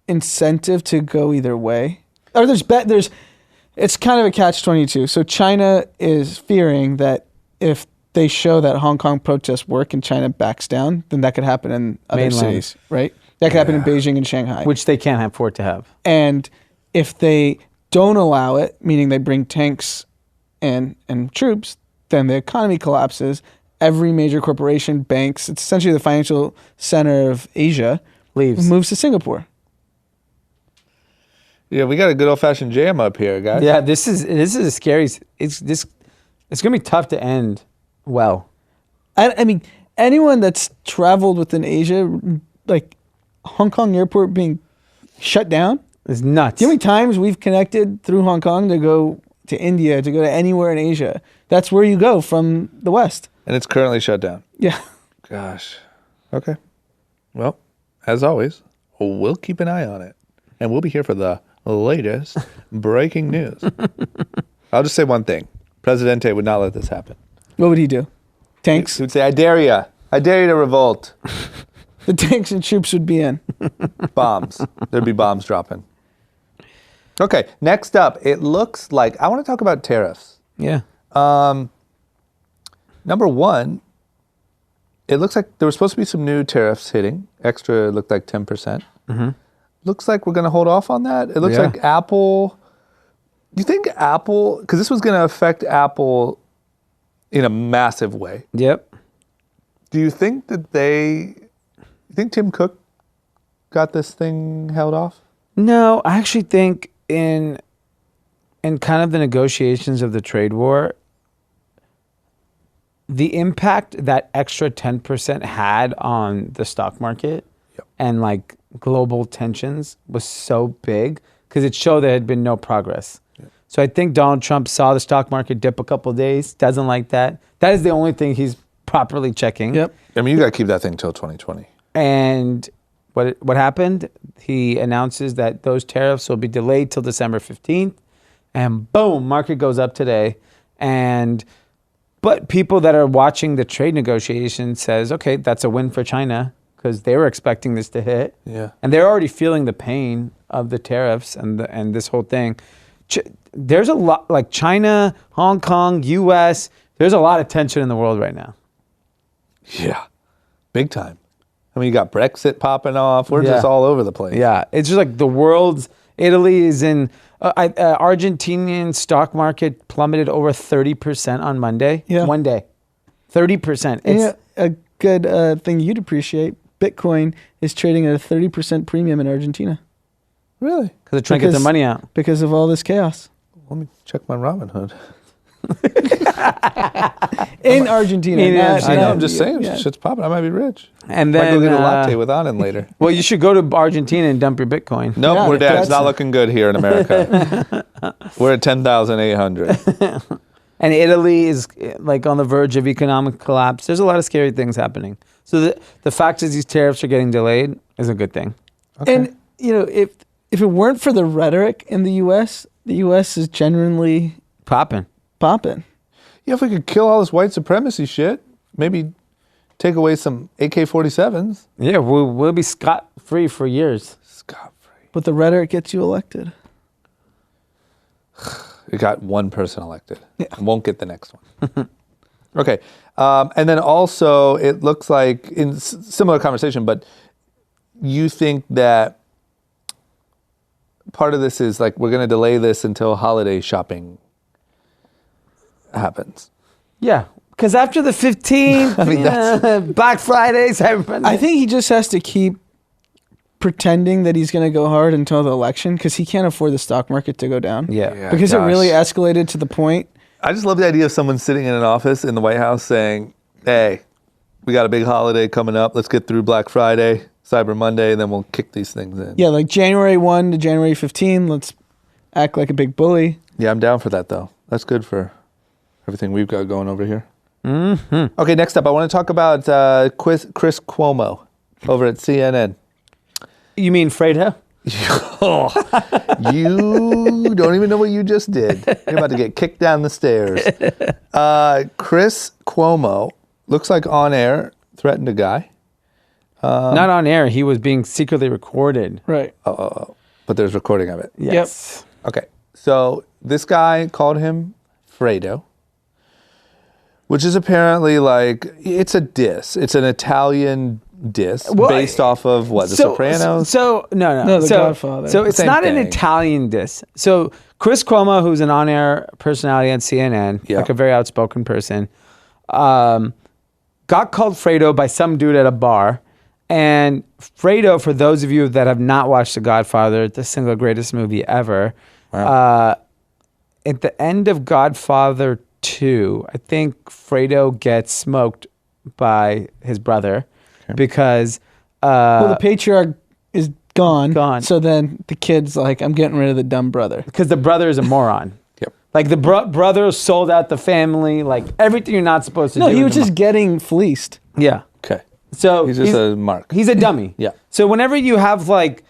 incentive to go either way. Or it's kind of a catch-22. So China is fearing that if they show that Hong Kong protests work and China backs down, then that could happen in other cities, right? That could happen in Beijing and Shanghai. Which they can't afford to have. And if they don't allow it, meaning they bring tanks and troops, then the economy collapses. Every major corporation, banks, it's essentially the financial center of Asia, moves to Singapore. Yeah, we got a good old-fashioned jam up here, guys. Yeah, this is a scary... It's going to be tough to end well. I mean, anyone that's traveled within Asia, like Hong Kong airport being shut down... is nuts. Do you know how many times we've connected through Hong Kong to go to India, to go to anywhere in Asia? That's where you go from the West. And it's currently shut down. Yeah. Gosh. Okay. Well, as always, we'll keep an eye on it. And we'll be here for the latest breaking news. I'll just say one thing. Presidente would not let this happen. What would he do? Tanks? He would say, I dare you. I dare you to revolt. The tanks and troops would be in. Bombs. There'd be bombs dropping. Okay, next up, it looks like, I want to talk about tariffs. Yeah. Number one, it looks like there was supposed to be some new tariffs hitting. Extra, looked like 10%. Mm-hmm. Looks like we're going to hold off on that. It looks like Apple, you think Apple, because this was going to affect Apple in a massive way. Yep. Do you think that you think Tim Cook got this thing held off? No, I actually think in kind of the negotiations of the trade war, the impact that extra 10% had on the stock market and like global tensions was so big because it showed there had been no progress. Yep. So I think Donald Trump saw the stock market dip a couple of days, doesn't like that. That is the only thing he's properly checking. Yep. I mean, you got to keep that thing till 2020. And what happened? He announces that those tariffs will be delayed till December 15th. And boom, market goes up today. But people that are watching the trade negotiation says, okay, that's a win for China because they were expecting this to hit. Yeah. And they're already feeling the pain of the tariffs and this whole thing. There's a lot, like China, Hong Kong, US, there's a lot of tension in the world right now. Yeah, big time. I mean, you got Brexit popping off. We're just all over the place. Yeah, it's just like the world's, Italy is in, Argentinian stock market plummeted over 30% on Monday. Yeah. One day. 30%. And a good thing you'd appreciate, Bitcoin is trading at a 30% premium in Argentina. Really? Because they're trying to get their money out. Because of all this chaos. Let me check my Robinhood. In Argentina. I know, I'm just saying, shit's popping. I might be rich. And then might go get a latte with Anand later. Well, you should go to Argentina and dump your Bitcoin. Nope, we're dead. It's not looking good here in America. We're at 10,800. And Italy is like on the verge of economic collapse. There's a lot of scary things happening. So the fact that these tariffs are getting delayed is a good thing. Okay. And, if it weren't for the rhetoric in the U.S. is genuinely popping. Yeah, if we could kill all this white supremacy shit, maybe take away some AK-47s. Yeah, we'll be scot-free for years. Scot-free. But the rhetoric gets you elected. It got one person elected. Yeah. Won't get the next one. Okay. And then also, it looks like, in similar conversation, but you think that part of this is like, we're going to delay this until holiday shopping happens. Yeah. Because after the 15th, Black Fridays, I think he just has to keep pretending that he's going to go hard until the election because he can't afford the stock market to go down. Yeah. Because it really escalated to the point. I just love the idea of someone sitting in an office in the White House saying, hey, we got a big holiday coming up. Let's get through Black Friday, Cyber Monday, and then we'll kick these things in. Yeah, like January 1 to January 15, let's act like a big bully. Yeah, I'm down for that, though. That's good for everything we've got going over here. Mm-hmm. Okay, next up, I want to talk about Chris Cuomo over at CNN. You mean Fredo? You don't even know what you just did. You're about to get kicked down the stairs. Chris Cuomo, looks like on air, threatened a guy. Not on air. He was being secretly recorded. Right. But there's recording of it. Yes. Yep. Okay. So this guy called him Fredo, which is apparently like, it's a diss. It's an Italian diss based off of what, The Sopranos? No, The Godfather. So it's not an Italian diss. So Chris Cuomo, who's an on-air personality on CNN, like a very outspoken person, got called Fredo by some dude at a bar. And Fredo, for those of you that have not watched The Godfather, the single greatest movie ever, at the end of Godfather 2, I think Fredo gets smoked by his brother because... the patriarch is gone. So then the kid's like, I'm getting rid of the dumb brother. Because the brother is a moron. Yep. Like the brother sold out the family, like everything you're not supposed to do. No, he was just getting fleeced. Yeah. Okay. So he's just a mark. He's a dummy. Yeah. So whenever you have like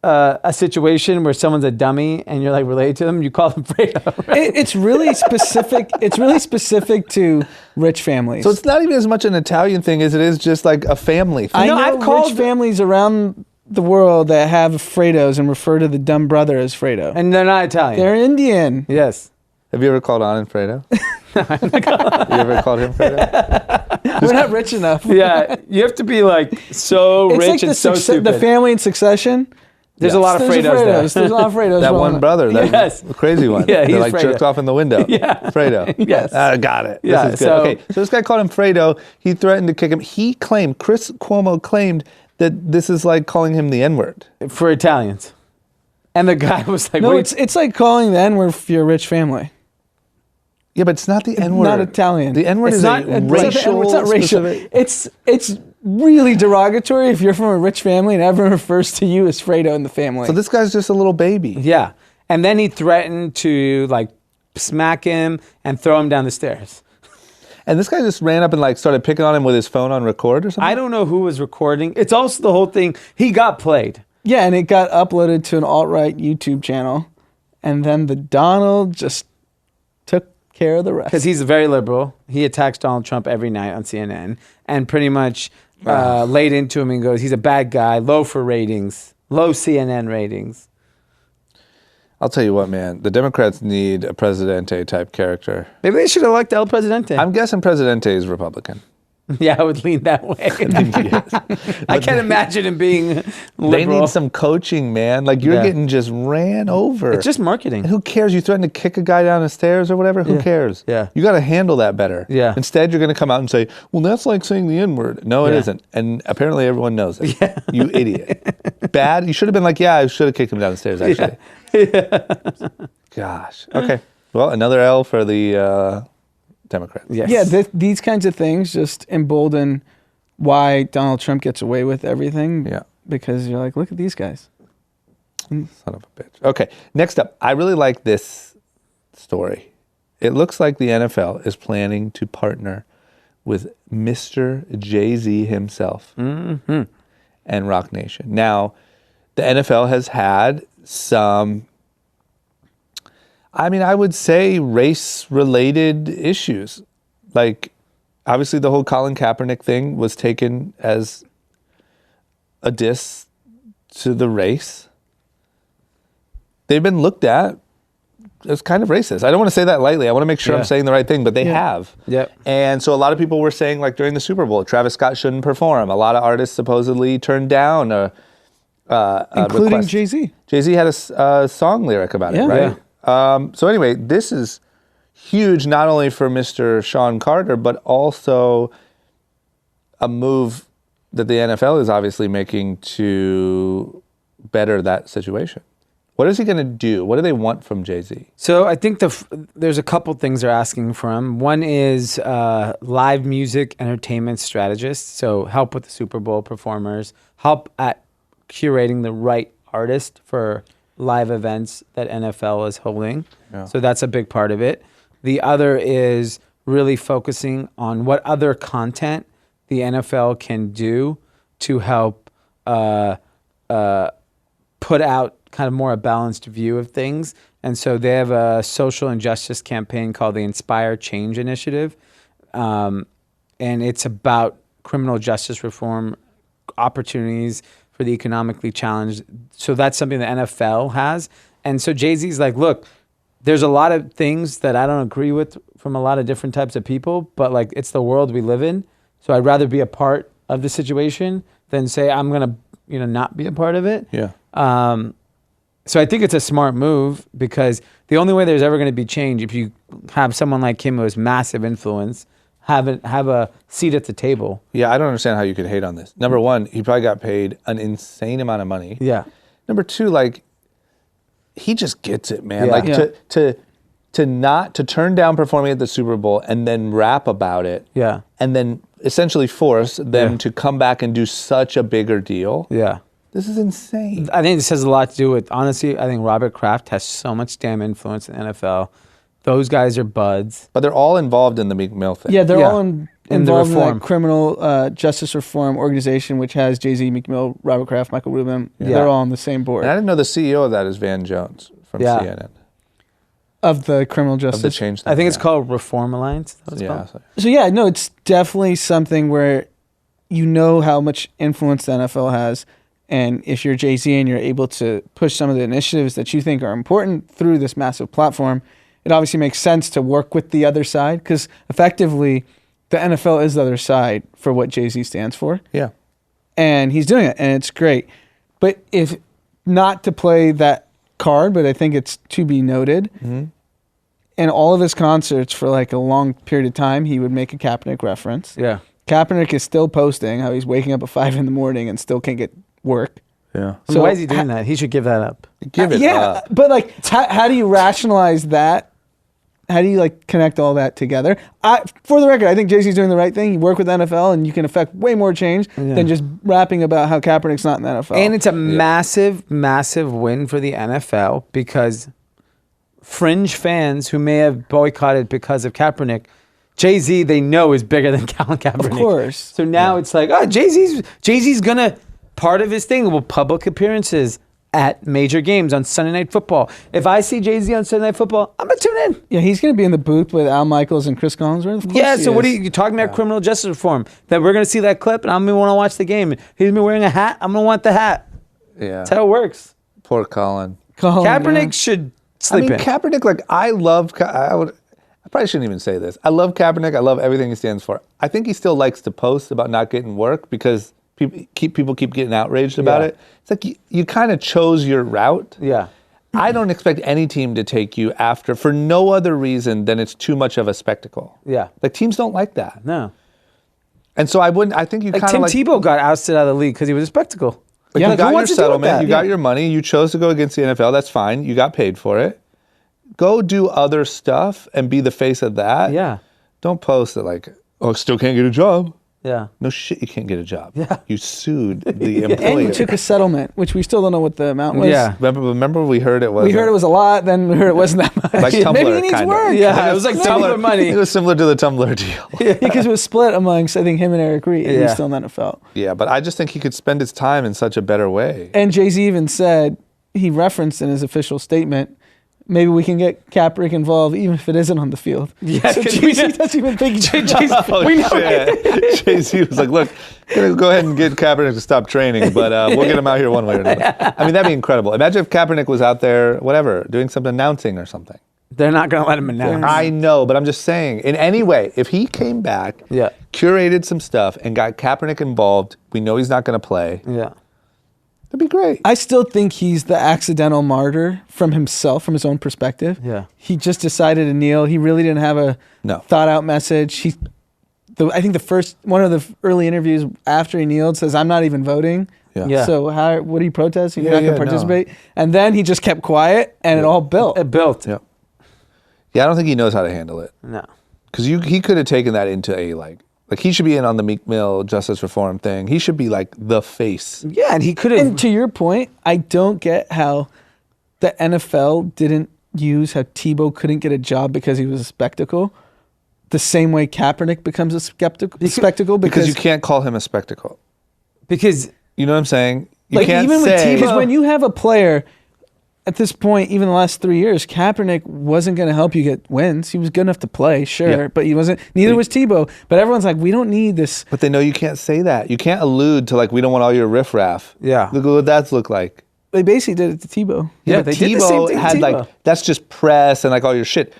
a situation where someone's a dummy and you're like related to them, you call them Fredo. Right? It's really specific. It's really specific to rich families. So it's not even as much an Italian thing as it is just like a family thing. I know I've called rich families around the world that have Fredos and refer to the dumb brother as Fredo. And they're not Italian. They're Indian. Yes. Have you ever called Anand Fredo? You ever called him Fredo? We're not rich enough. Yeah, you have to be like so it's rich like and so stupid. The family in Succession. There's a lot of Fredos there. There's a lot of Fredos. That one brother, the crazy one. Yeah, They're like Fredo. jerked off in the window. Yeah. Fredo. Yes. Got it. Yeah, this is good. Okay, so this guy called him Fredo. He threatened to kick him. Chris Cuomo claimed that this is like calling him the N-word. For Italians. And the guy was like, no, it's like calling the N-word for your rich family. Yeah, but it's not the N-word. Not Italian. The N-word is not racial. It's not racial. It's really derogatory if you're from a rich family and everyone refers to you as Fredo in the family. So this guy's just a little baby. Yeah. And then he threatened to like smack him and throw him down the stairs. And this guy just ran up and like started picking on him with his phone on record or something? I don't know who was recording. It's also the whole thing. He got played. Yeah, and it got uploaded to an alt-right YouTube channel. And then the Donald just took care of the rest. Because he's very liberal. He attacks Donald Trump every night on CNN and pretty much laid into him and goes, he's a bad guy, low for ratings, low CNN ratings. I'll tell you what, man. The Democrats need a Presidente type character. Maybe they should elect El Presidente. I'm guessing Presidente is Republican. Yeah, I would lean that way. I can't imagine him being liberal. They need some coaching, man. Like, you're getting just ran over. It's just marketing. And who cares? You threaten to kick a guy down the stairs or whatever? Who cares? Yeah. You got to handle that better. Yeah. Instead, you're going to come out and say, well, that's like saying the N-word. No, it isn't. And apparently everyone knows it. Yeah. You idiot. Bad? You should have been like, yeah, I should have kicked him down the stairs, actually. Yeah. Gosh. Okay. Well, another L for the Democrats. Yes. Yeah, these kinds of things just embolden why Donald Trump gets away with everything. Yeah. Because you're like, look at these guys. Son of a bitch. Okay, next up, I really like this story. It looks like the NFL is planning to partner with Mr. Jay-Z himself and Roc Nation. Now, the NFL has had some, I would say, race-related issues. Like, obviously, the whole Colin Kaepernick thing was taken as a diss to the race. They've been looked at as kind of racist. I don't want to say that lightly. I want to make sure I'm saying the right thing, but they have. Yep. And so a lot of people were saying, like, during the Super Bowl, Travis Scott shouldn't perform. A lot of artists supposedly turned down including request. Jay-Z. Jay-Z had a song lyric about it, right? Yeah. So anyway, this is huge not only for Mr. Sean Carter, but also a move that the NFL is obviously making to better that situation. What is he going to do? What do they want from Jay-Z? So I think there's a couple things they're asking for him. One is live music entertainment strategist. So help with the Super Bowl performers, help at curating the right artist for live events that NFL is holding. Yeah. So that's a big part of it. The other is really focusing on what other content the NFL can do to help put out kind of more a balanced view of things. And so they have a social injustice campaign called the Inspire Change Initiative. And it's about criminal justice reform opportunities for the economically challenged. So that's something the NFL has. And so Jay-Z's like, look, there's a lot of things that I don't agree with from a lot of different types of people, but like it's the world we live in. So I'd rather be a part of the situation than say I'm going to, not be a part of it. Yeah. So I think it's a smart move because the only way there's ever going to be change if you have someone like him who has massive influence have a seat at the table. Yeah, I don't understand how you could hate on this. Number one, he probably got paid an insane amount of money. Yeah. Number two, like, he just gets it, man. Yeah. Like to turn down performing at the Super Bowl and then rap about it. Yeah. And then essentially force them to come back and do such a bigger deal. Yeah. This is insane. I think this has a lot to do with, honestly, I think Robert Kraft has so much damn influence in the NFL. Those guys are buds. But they're all involved in the Meek Mill thing. Yeah, they're all involved in that criminal justice reform organization, which has Jay-Z, Meek Mill, Robert Kraft, Michael Rubin. Yeah. They're all on the same board. And I didn't know the CEO of that is Van Jones from CNN. Of the criminal justice. Of the change thing. I think it's called Reform Alliance. So yeah, no, it's definitely something where you know how much influence the NFL has. And if you're Jay-Z and you're able to push some of the initiatives that you think are important through this massive platform, it obviously makes sense to work with the other side because effectively the NFL is the other side for what Jay-Z stands for. Yeah. And he's doing it, and it's great. But if not to play that card, but I think it's to be noted, in all of his concerts for like a long period of time, he would make a Kaepernick reference. Yeah. Kaepernick is still posting how he's waking up at 5 a.m. and still can't get work. Yeah. So why is he doing that? He should give that up. Give it up. But like, how do you rationalize that? How do you like connect all that together? For the record, I think Jay-Z's doing the right thing. You work with the NFL and you can affect way more change than just rapping about how Kaepernick's not in the NFL. And it's a massive, massive win for the NFL because fringe fans who may have boycotted because of Kaepernick, Jay-Z they know is bigger than Colin Kaepernick. Of course. So now it's like, Jay-Z's gonna, part of his thing will public appearances at major games on Sunday Night Football. If I see Jay-Z on Sunday Night Football, I'm gonna tune in. Yeah, he's gonna be in the booth with Al Michaels and Chris Collinsworth. Yeah, so what are you talking about? Criminal justice reform? That we're gonna see that clip, and I'm gonna want to watch the game. He's gonna be wearing a hat. I'm gonna want the hat. Yeah, that's how it works. Poor Colin. Kaepernick should sleep in. Kaepernick, like I love. probably shouldn't even say this. I love Kaepernick. I love everything he stands for. I think he still likes to post about not getting work because people keep getting outraged about it. It's like you kind of chose your route. Yeah. I don't expect any team to take you after for no other reason than it's too much of a spectacle. Yeah. Like teams don't like that. No. And so I think you kind of Tim Tebow got ousted out of the league because he was a spectacle. Like you got your settlement, you got your money, you chose to go against the NFL, that's fine. You got paid for it. Go do other stuff and be the face of that. Yeah. Don't post that like, oh, still can't get a job. Yeah. No shit, you can't get a job. Yeah. You sued the employer. And you took a settlement, which we still don't know what the amount was. Yeah. Remember we heard it was. We heard it was a lot, then we heard it wasn't that much. Like Tumblr, Maybe he needs kinda. work. Yeah, it was like Tumblr money. It was similar to the Tumblr deal. Because it was split amongst, I think, him and Eric Reed. And he's still in the NFL. Yeah, but I just think he could spend his time in such a better way. And Jay-Z even said, he referenced in his official statement, maybe we can get Kaepernick involved even if it isn't on the field. Yeah, so Jay-Z doesn't even think Jay-Z. We know it. Jay-Z was like, look, gonna go ahead and get Kaepernick to stop training, but we'll get him out here one way or another. I mean, that'd be incredible. Imagine if Kaepernick was out there, whatever, doing some announcing or something. They're not going to let him announce. I know, but I'm just saying, in any way, if he came back, curated some stuff, and got Kaepernick involved, we know he's not going to play. Yeah. That'd be great. I still think he's the accidental martyr from himself, from his own perspective. Yeah. He just decided to kneel. He really didn't have a thought out message. I think one of the early interviews after he kneeled says, I'm not even voting. Yeah. So what are you protesting? You're not going to participate? No. And then he just kept quiet and it all built. It built. Yeah. Yeah, I don't think he knows how to handle it. No. Because he could have taken that into a like he should be in on the Meek Mill justice reform thing. He should be like the face. Yeah, and he could have. And to your point, I don't get how the NFL didn't use how Tebow couldn't get a job because he was a spectacle. The same way Kaepernick becomes a spectacle because you can't call him a spectacle. Because you know what I'm saying? You like can't even say, with Tebow, because when you have a player at this point, even the last 3 years, Kaepernick wasn't going to help you get wins. He was good enough to play, sure, but he wasn't. Neither was Tebow. But everyone's like, we don't need this. But they know you can't say that. You can't allude to like, we don't want all your riffraff. Yeah. Look at what that's look like. They basically did it to Tebow. Yeah, they Tebow did the same thing to had Tebow. like that's just press and like all your shit.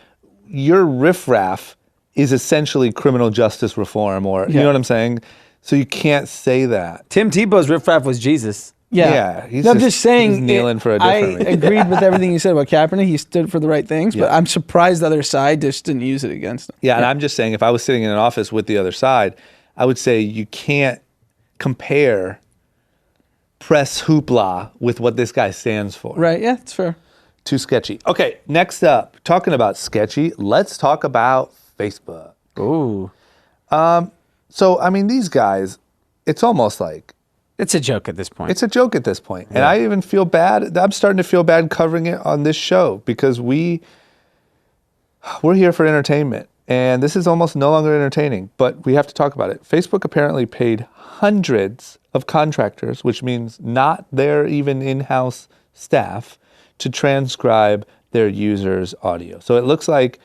Your riffraff is essentially criminal justice reform, or you know what I'm saying. So you can't say that. Tim Tebow's riffraff was Jesus. Yeah, he's I'm just saying. He's kneeling for a different reason. I agreed with everything you said about Kaepernick. He stood for the right things, but I'm surprised the other side just didn't use it against him. Yeah, and I'm just saying, if I was sitting in an office with the other side, I would say you can't compare press hoopla with what this guy stands for. Right? Yeah, it's fair. Too sketchy. Okay, next up, talking about sketchy, let's talk about Facebook. Ooh. So, I mean, these guys, it's almost like it's a joke at this point. It's a joke at this point. And I even feel bad. I'm starting to feel bad covering it on this show because we're here for entertainment. And this is almost no longer entertaining, but we have to talk about it. Facebook apparently paid hundreds of contractors, which means not their even in-house staff, to transcribe their users' audio. So it looks like,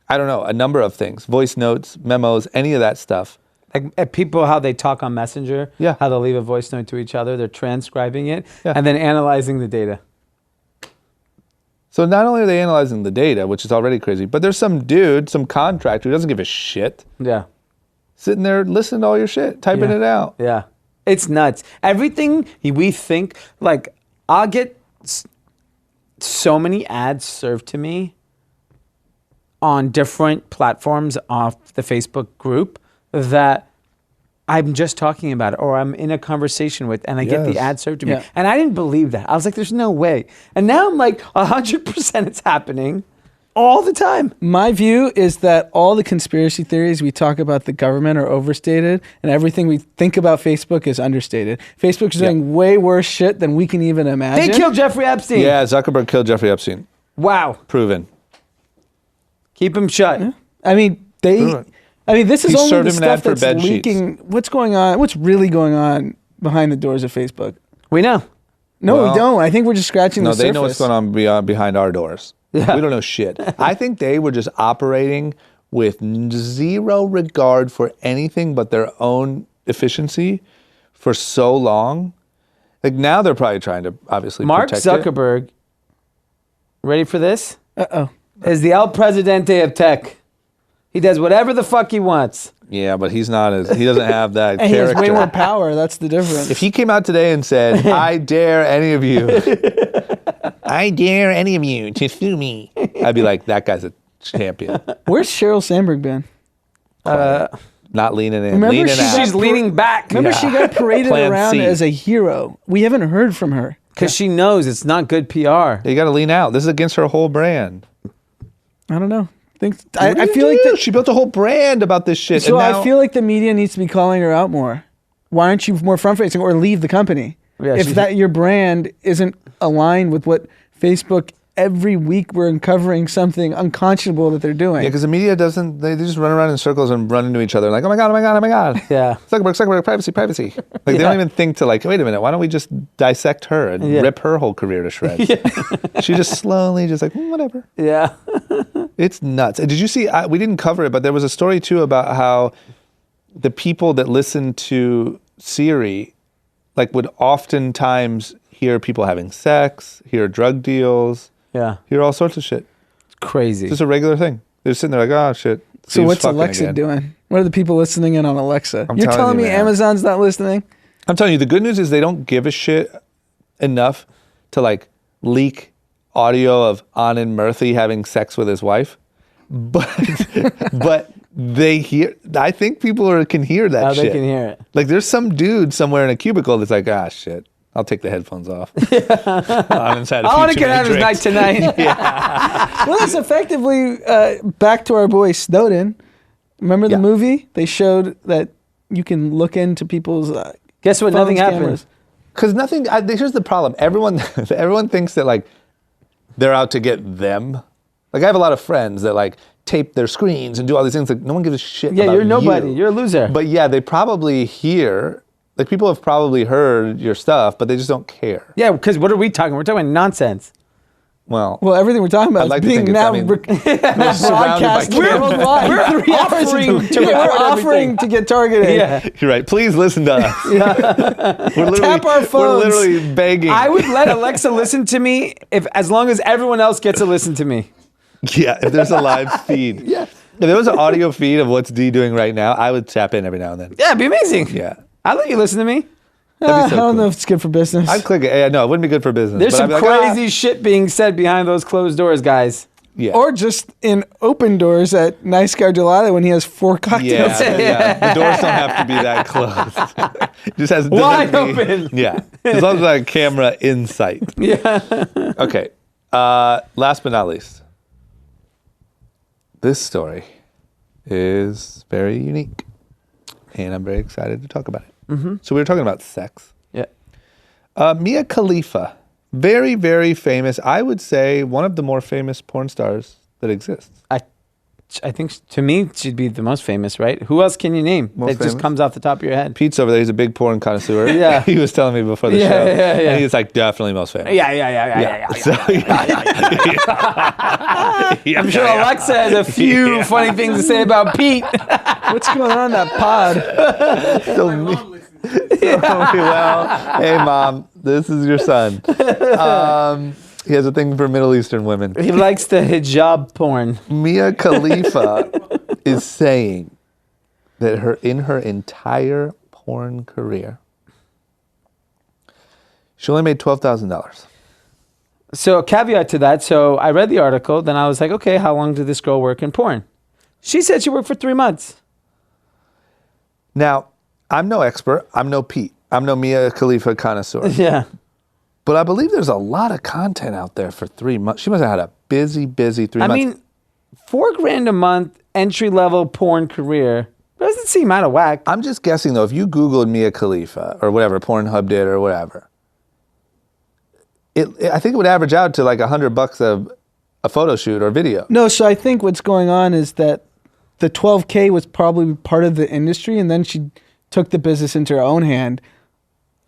I don't know, a number of things, voice notes, memos, any of that stuff. Like people, how they talk on Messenger, how they'll leave a voice note to each other, they're transcribing it and then analyzing the data. So not only are they analyzing the data, which is already crazy, but there's some dude, some contractor who doesn't give a shit. Yeah. Sitting there listening to all your shit, typing it out. Yeah. It's nuts. Everything we think, like, I'll get so many ads served to me on different platforms off the Facebook group that I'm just talking about it, or I'm in a conversation with, and I get the ad served to me. And I didn't believe that. I was like, there's no way. And now I'm like, 100% it's happening all the time. My view is that all the conspiracy theories we talk about the government are overstated, and everything we think about Facebook is understated. Facebook is doing way worse shit than we can even imagine. They killed Jeffrey Epstein. Yeah, Zuckerberg killed Jeffrey Epstein. Wow. Proven. Keep him shut. Yeah. I mean, this is only the stuff that's leaking. Sheets. What's going on? What's really going on behind the doors of Facebook? We know. No, we don't. I think we're just scratching the surface. No, they know what's going on behind our doors. Yeah. We don't know shit. I think they were just operating with zero regard for anything but their own efficiency for so long. Like now they're probably trying to obviously Mark protect Zuckerberg, ready for this? Uh-oh. Is the El Presidente of Tech. He does whatever the fuck he wants. Yeah, but he doesn't have that And he character. has way more power. That's the difference. If he came out today and said, I dare any of you to sue me, I'd be like, that guy's a champion. Where's Sheryl Sandberg been? Not leaning in. Remember leaning out. She's leaning back. Remember she got paraded Plan around C. as a hero. We haven't heard from her. Because she knows it's not good PR. You got to lean out. This is against her whole brand. I don't know. I feel like she built a whole brand about this shit. So and now, I feel like the media needs to be calling her out more. Why aren't you more front facing or leave the company? Yeah, if that your brand isn't aligned with what Facebook every week we're uncovering something unconscionable that they're doing. Yeah, because the media doesn't. They just run around in circles and run into each other. Like, oh my god, oh my god, oh my god. Yeah. Zuckerberg, privacy. Like they don't even think to like, wait a minute, why don't we just dissect her and rip her whole career to shreds? She just slowly, just like whatever. Yeah. It's nuts. Did you see? We didn't cover it, but there was a story too about how the people that listen to Siri, like, would oftentimes hear people having sex, hear drug deals, hear all sorts of shit. It's crazy. It's just a regular thing. They're sitting there like, oh shit. So what's Alexa doing? What are the people listening in on Alexa? I'm You're telling me man. Amazon's not listening? I'm telling you, the good news is they don't give a shit enough to like leak audio of Anand Murthy having sex with his wife, but they hear. I think people can hear that shit. They can hear it. Like there's some dude somewhere in a cubicle that's like, ah, shit. I'll take the headphones off. I want to get out of his night tonight. Well, it's effectively back to our boy Snowden. Remember the movie? They showed that you can look into people's. Guess what? Nothing happens. Because nothing. Here's the problem. Everyone thinks that like they're out to get them. Like I have a lot of friends that like tape their screens and do all these things. Like no one gives a shit. Yeah, about you're nobody. you. You're a loser. But yeah, they probably hear. Like people have probably heard your stuff, but they just don't care. Yeah, because what are we talking? We're talking nonsense. Well, everything we're talking about is being now broadcast. We're offering to get targeted. Yeah. You're right. Please listen to us. Tap our phones. We're literally begging. I would let Alexa listen to me as long as everyone else gets to listen to me. Yeah, if there's a live feed. Yes. If there was an audio feed of what's Dee doing right now, I would tap in every now and then. Yeah, it'd be amazing. Yeah. I'll let you listen to me. I don't know if it's good for business. I'd click it. Yeah, no, it wouldn't be good for business. There's some I'd be like, crazy shit being said behind those closed doors, guys. Yeah. Or just in open doors at Nice Guy July when he has 4 cocktails. Yeah. The doors don't have to be that close. It just has wide open. Yeah. As long as there's a camera in sight. Yeah. Okay. Last but not least. This story is very unique. And I'm very excited to talk about it. Mm-hmm. So we were talking about sex. Yeah. Mia Khalifa, very, very famous. I would say one of the more famous porn stars that exists. I think to me she'd be the most famous, right? Who else can you name that just comes off the top of your head? Pete's over there. He's a big porn connoisseur. Yeah. He was telling me before the show. Yeah. And he's like, definitely most famous. Yeah. I'm sure Alexa has a few funny things to say about Pete. What's going on in that pod? Well, hey, Mom, this is your son. He has a thing for Middle Eastern women. He likes the hijab porn. Mia Khalifa is saying that in her entire porn career, she only made $12,000. So a caveat to that. So I read the article, then I was like, okay, how long did this girl work in porn? She said she worked for 3 months. Now, I'm no expert. I'm no Pete. I'm no Mia Khalifa connoisseur. Yeah. But I believe there's a lot of content out there for 3 months. She must have had a busy 3 months. I mean, $4,000 a month, entry-level porn career, doesn't seem out of whack. I'm just guessing, though, if you Googled Mia Khalifa or whatever, Pornhub did or whatever, I think it would average out to like $100 a photo shoot or video. No, so I think what's going on is that the $12K was probably part of the industry, and then she took the business into her own hand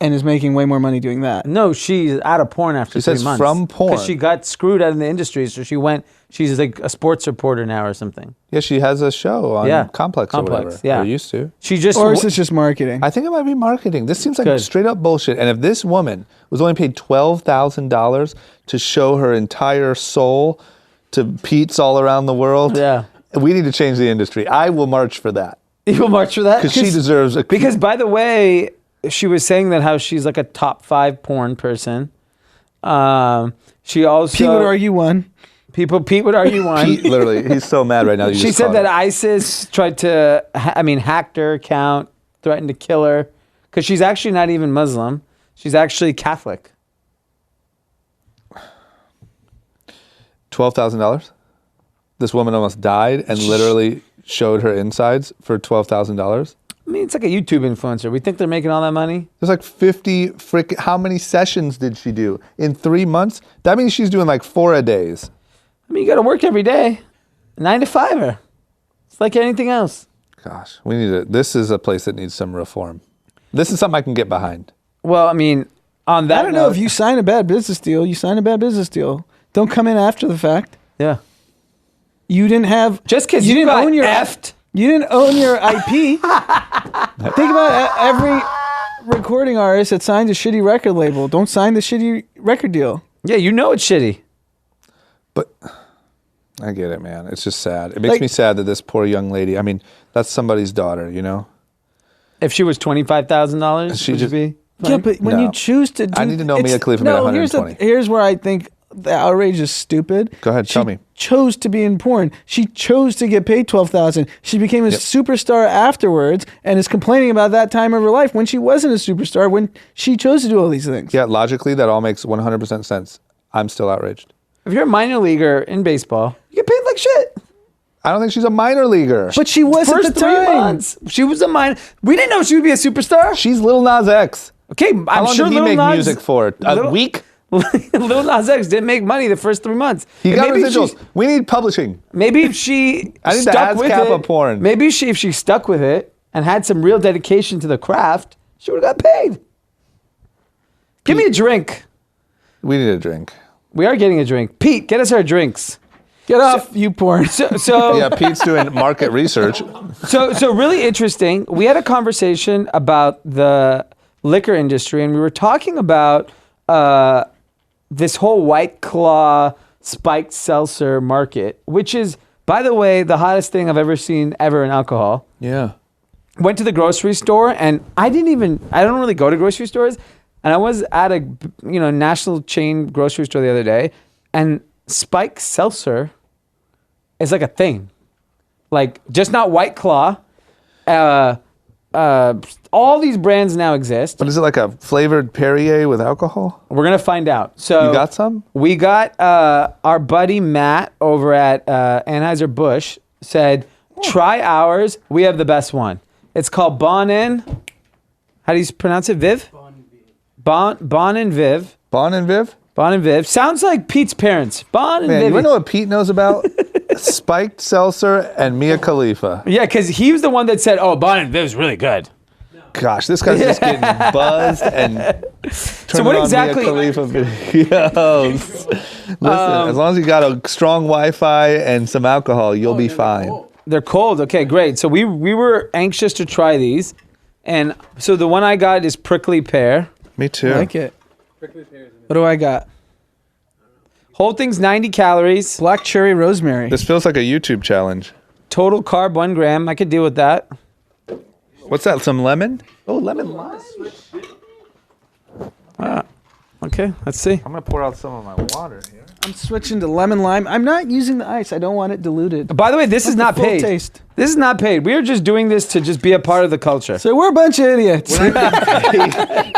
and is making way more money doing that. No, she's out of porn after 3 months. She says from porn. Because she got screwed out of the industry, so she's like a sports reporter now or something. Yeah, she has a show on Complex or whatever. Yeah. Or used to. Or is this just marketing? I think it might be marketing. This seems like straight up bullshit. And if this woman was only paid $12,000 to show her entire soul to Pete's all around the world, We need to change the industry. I will march for that. You will march for that? Because she deserves a... Because, by the way, she was saying that how she's like a top 5 porn person. She also... Pete would argue one. Pete would argue one. Pete, literally, he's so mad right now. She said that ISIS tried to, hacked her account, threatened to kill her. Because she's actually not even Muslim. She's actually Catholic. $12,000? This woman almost died and literally showed her insides for $12,000? I mean, it's like a YouTube influencer. We think they're making all that money. There's like 50 how many sessions did she do? In 3 months? That means she's doing like 4 a days. I mean, you got to work every day. 9 to 5. It's like anything else. Gosh, this is a place that needs some reform. This is something I can get behind. Well, I mean, on that I don't know. If you sign a bad business deal, you sign a bad business deal. Don't come in after the fact. Yeah. You didn't have... Just because you didn't own your... You didn't own your IP. Think about every recording artist that signs a shitty record label. Don't sign the shitty record deal. Yeah, you know it's shitty. But I get it, man. It's just sad. It makes me sad that this poor young lady, I mean, that's somebody's daughter, you know? If she was $25,000, she just be... Fine? Yeah, but when you choose to do... I need to know Mia Khalifa made 120. Here's where I think the outrage is stupid. Go ahead, tell me. She chose to be in porn. She chose to get paid $12,000. She became a superstar afterwards and is complaining about that time of her life when she wasn't a superstar, when she chose to do all these things. Yeah, logically, that all makes 100% sense. I'm still outraged. If you're a minor leaguer in baseball, you get paid like shit. I don't think she's a minor leaguer. But she was at the time. 3 months. She was a minor. We didn't know she would be a superstar. She's Lil Nas X. Okay, How long did he make music for? A week? Lil Nas X didn't make money the first 3 months. He got residuals. We need publishing. Maybe if she I need the ASCAP of porn. Maybe if she stuck with it and had some real dedication to the craft, she would have got paid. Give me a drink. We need a drink. We are getting a drink. Pete, get us our drinks. Get off, you porn. So yeah, Pete's doing market research. So really interesting. We had a conversation about the liquor industry, and we were talking about this whole White Claw spiked seltzer market, which is, by the way, the hottest thing I've ever seen in alcohol. Yeah. Went to the grocery store, and I don't really go to grocery stores, and I was at a national chain grocery store the other day, and spiked seltzer is like a thing, like just not White Claw. All these brands now exist. But is it like a flavored Perrier with alcohol? We're gonna find out. So you got some? We got our buddy Matt over at Anheuser-Busch said, try ours. We have the best one. It's called Bon and... How do you pronounce it? Viv? Bon and Viv. Bon and Viv? Bon and Viv. Sounds like Pete's parents. Bon and Viv. You wanna know what Pete knows about? Spiked seltzer and Mia Khalifa. Yeah, because he was the one that said, oh, Bon and Viv's really good. Gosh, this guy's just getting buzzed and so what exactly? Mia Khalifa videos. Listen, as long as you got a strong Wi-Fi and some alcohol, you'll be fine. Cold. They're cold. Okay, great. So we were anxious to try these, and so the one I got is prickly pear. Me too. I like it. Prickly pear. What do I got? Whole thing's 90 calories. Black cherry rosemary. This feels like a YouTube challenge. Total carb 1 gram. I could deal with that. What's that? Some lemon? Oh, lemon lime. Okay, let's see. I'm gonna pour out some of my water here. I'm switching to lemon lime. I'm not using the ice. I don't want it diluted. By the way, this is not paid. Taste. This is not paid. We are just doing this to just be a part of the culture. So we're a bunch of idiots. Damn it!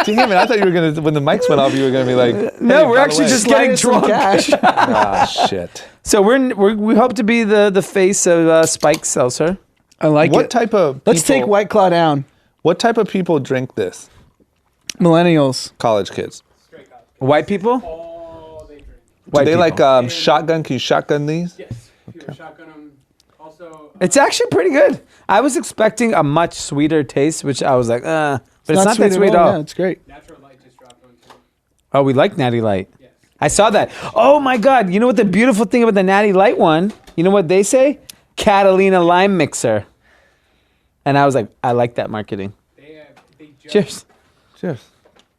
I thought you were gonna. When the mics went off, you were gonna be like, "No, we're actually just getting drunk." Cash. Shit. So we hope to be the face of spiked seltzer. I like it. What type of? Let's take White Claw down. What type of people drink this? Millennials. College kids. White people? Do they like shotgun? Can you shotgun these? Yes. Okay. Shotgun them. Also, it's actually pretty good. I was expecting a much sweeter taste, which I was like, but it's not that sweet at all. Yeah, it's great. Natural Light just dropped one too. Oh, we like Natty Light. Yes. I saw that. Oh my God! You know what the beautiful thing about the Natty Light one? You know what they say? Catalina Lime Mixer. And I was like, I like that marketing. They just Cheers. Cheers.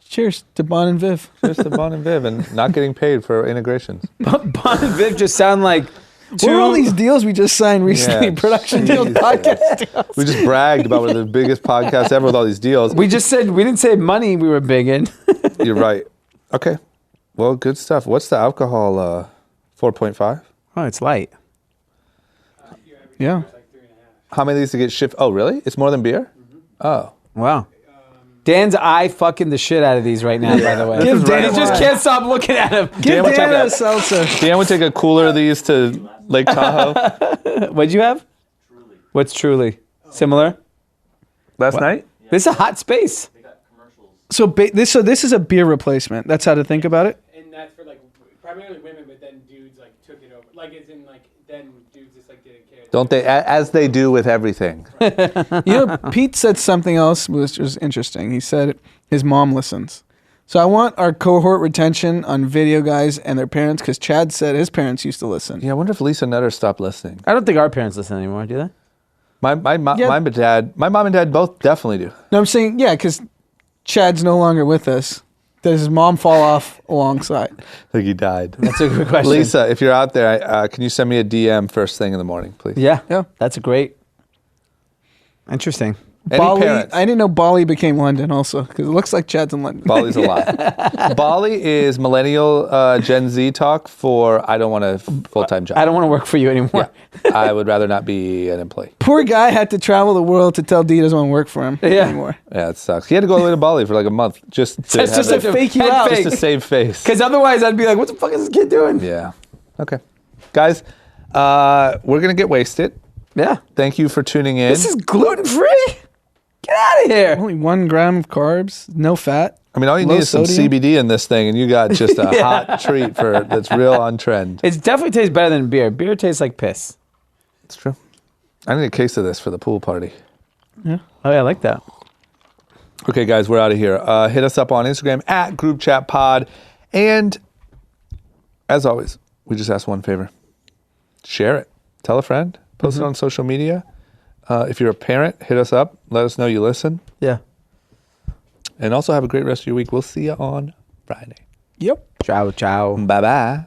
Cheers to Bon and Viv. Cheers to Bon and Viv and not getting paid for integrations. Bon and Viv just sound like What are all these deals we just signed recently? Yeah, Production deals, Jesus. podcast deals. We just bragged about one of the biggest podcasts ever with all these deals. We just said we didn't say money we were big in. You're right. Okay. Well, good stuff. What's the alcohol? 4.5? Oh, it's light. Yeah. How many of these to get shipped? Oh, really? It's more than beer? Oh. Wow. Dan's eye fucking the shit out of these right now, by the way. Give Dan He just one. can't stop looking at him. Give would Dan take a that. seltzer. Dan would take a cooler of these to Lake Tahoe What'd you have? Truly. What's Truly? Similar? last night. This is a hot space. So this is a beer replacement. That's how to think about it. And that's for like primarily women, but then dudes like took it over. Like it's in like then dudes just like didn't care. Don't they? As they do with everything. You know, Pete said something else which was interesting. He said his mom listens. So I want our cohort retention on video guys and their parents because Chad said his parents used to listen. Yeah, I wonder if Lisa Nutter stopped listening. I don't think our parents listen anymore, do they? My mom and dad both definitely do. No, I'm saying, yeah, because Chad's no longer with us. Does his mom fall off alongside? I think he died. That's a good question. Lisa, if you're out there, can you send me a DM first thing in the morning, please? Yeah. Yeah. That's a great. Interesting. Any Bali, parents? I didn't know Bali became London also because it looks like Chad's in London. Bali's a lot. Bali is millennial Gen Z talk for I don't want a full-time job. I don't want to work for you anymore. Yeah. I would rather not be an employee. Poor guy had to travel the world to tell D doesn't want to work for him anymore. Yeah, it sucks. He had to go away to Bali for like a month just to, That's just have to it- fake you head out. fake. just to save face. Because otherwise I'd be like, what the fuck is this kid doing? Yeah. Okay. Guys, we're going to get wasted. Yeah. Thank you for tuning in. This is gluten free? Get out of here. Only 1 gram of carbs, no fat. I mean, all you low need is some sodium. CBD in this thing, and you got just a hot treat that's real on trend. It definitely tastes better than beer. Beer tastes like piss. It's true. I need a case of this for the pool party. Oh, yeah, I like that. Okay, guys, we're out of here. Hit us up on Instagram at Group Chat Pod. And as always, we just ask one favor. Share it. Tell a friend. Post it on social media. If you're a parent, hit us up. Let us know you listen. Yeah. And also have a great rest of your week. We'll see you on Friday. Yep. Ciao, ciao. Bye-bye.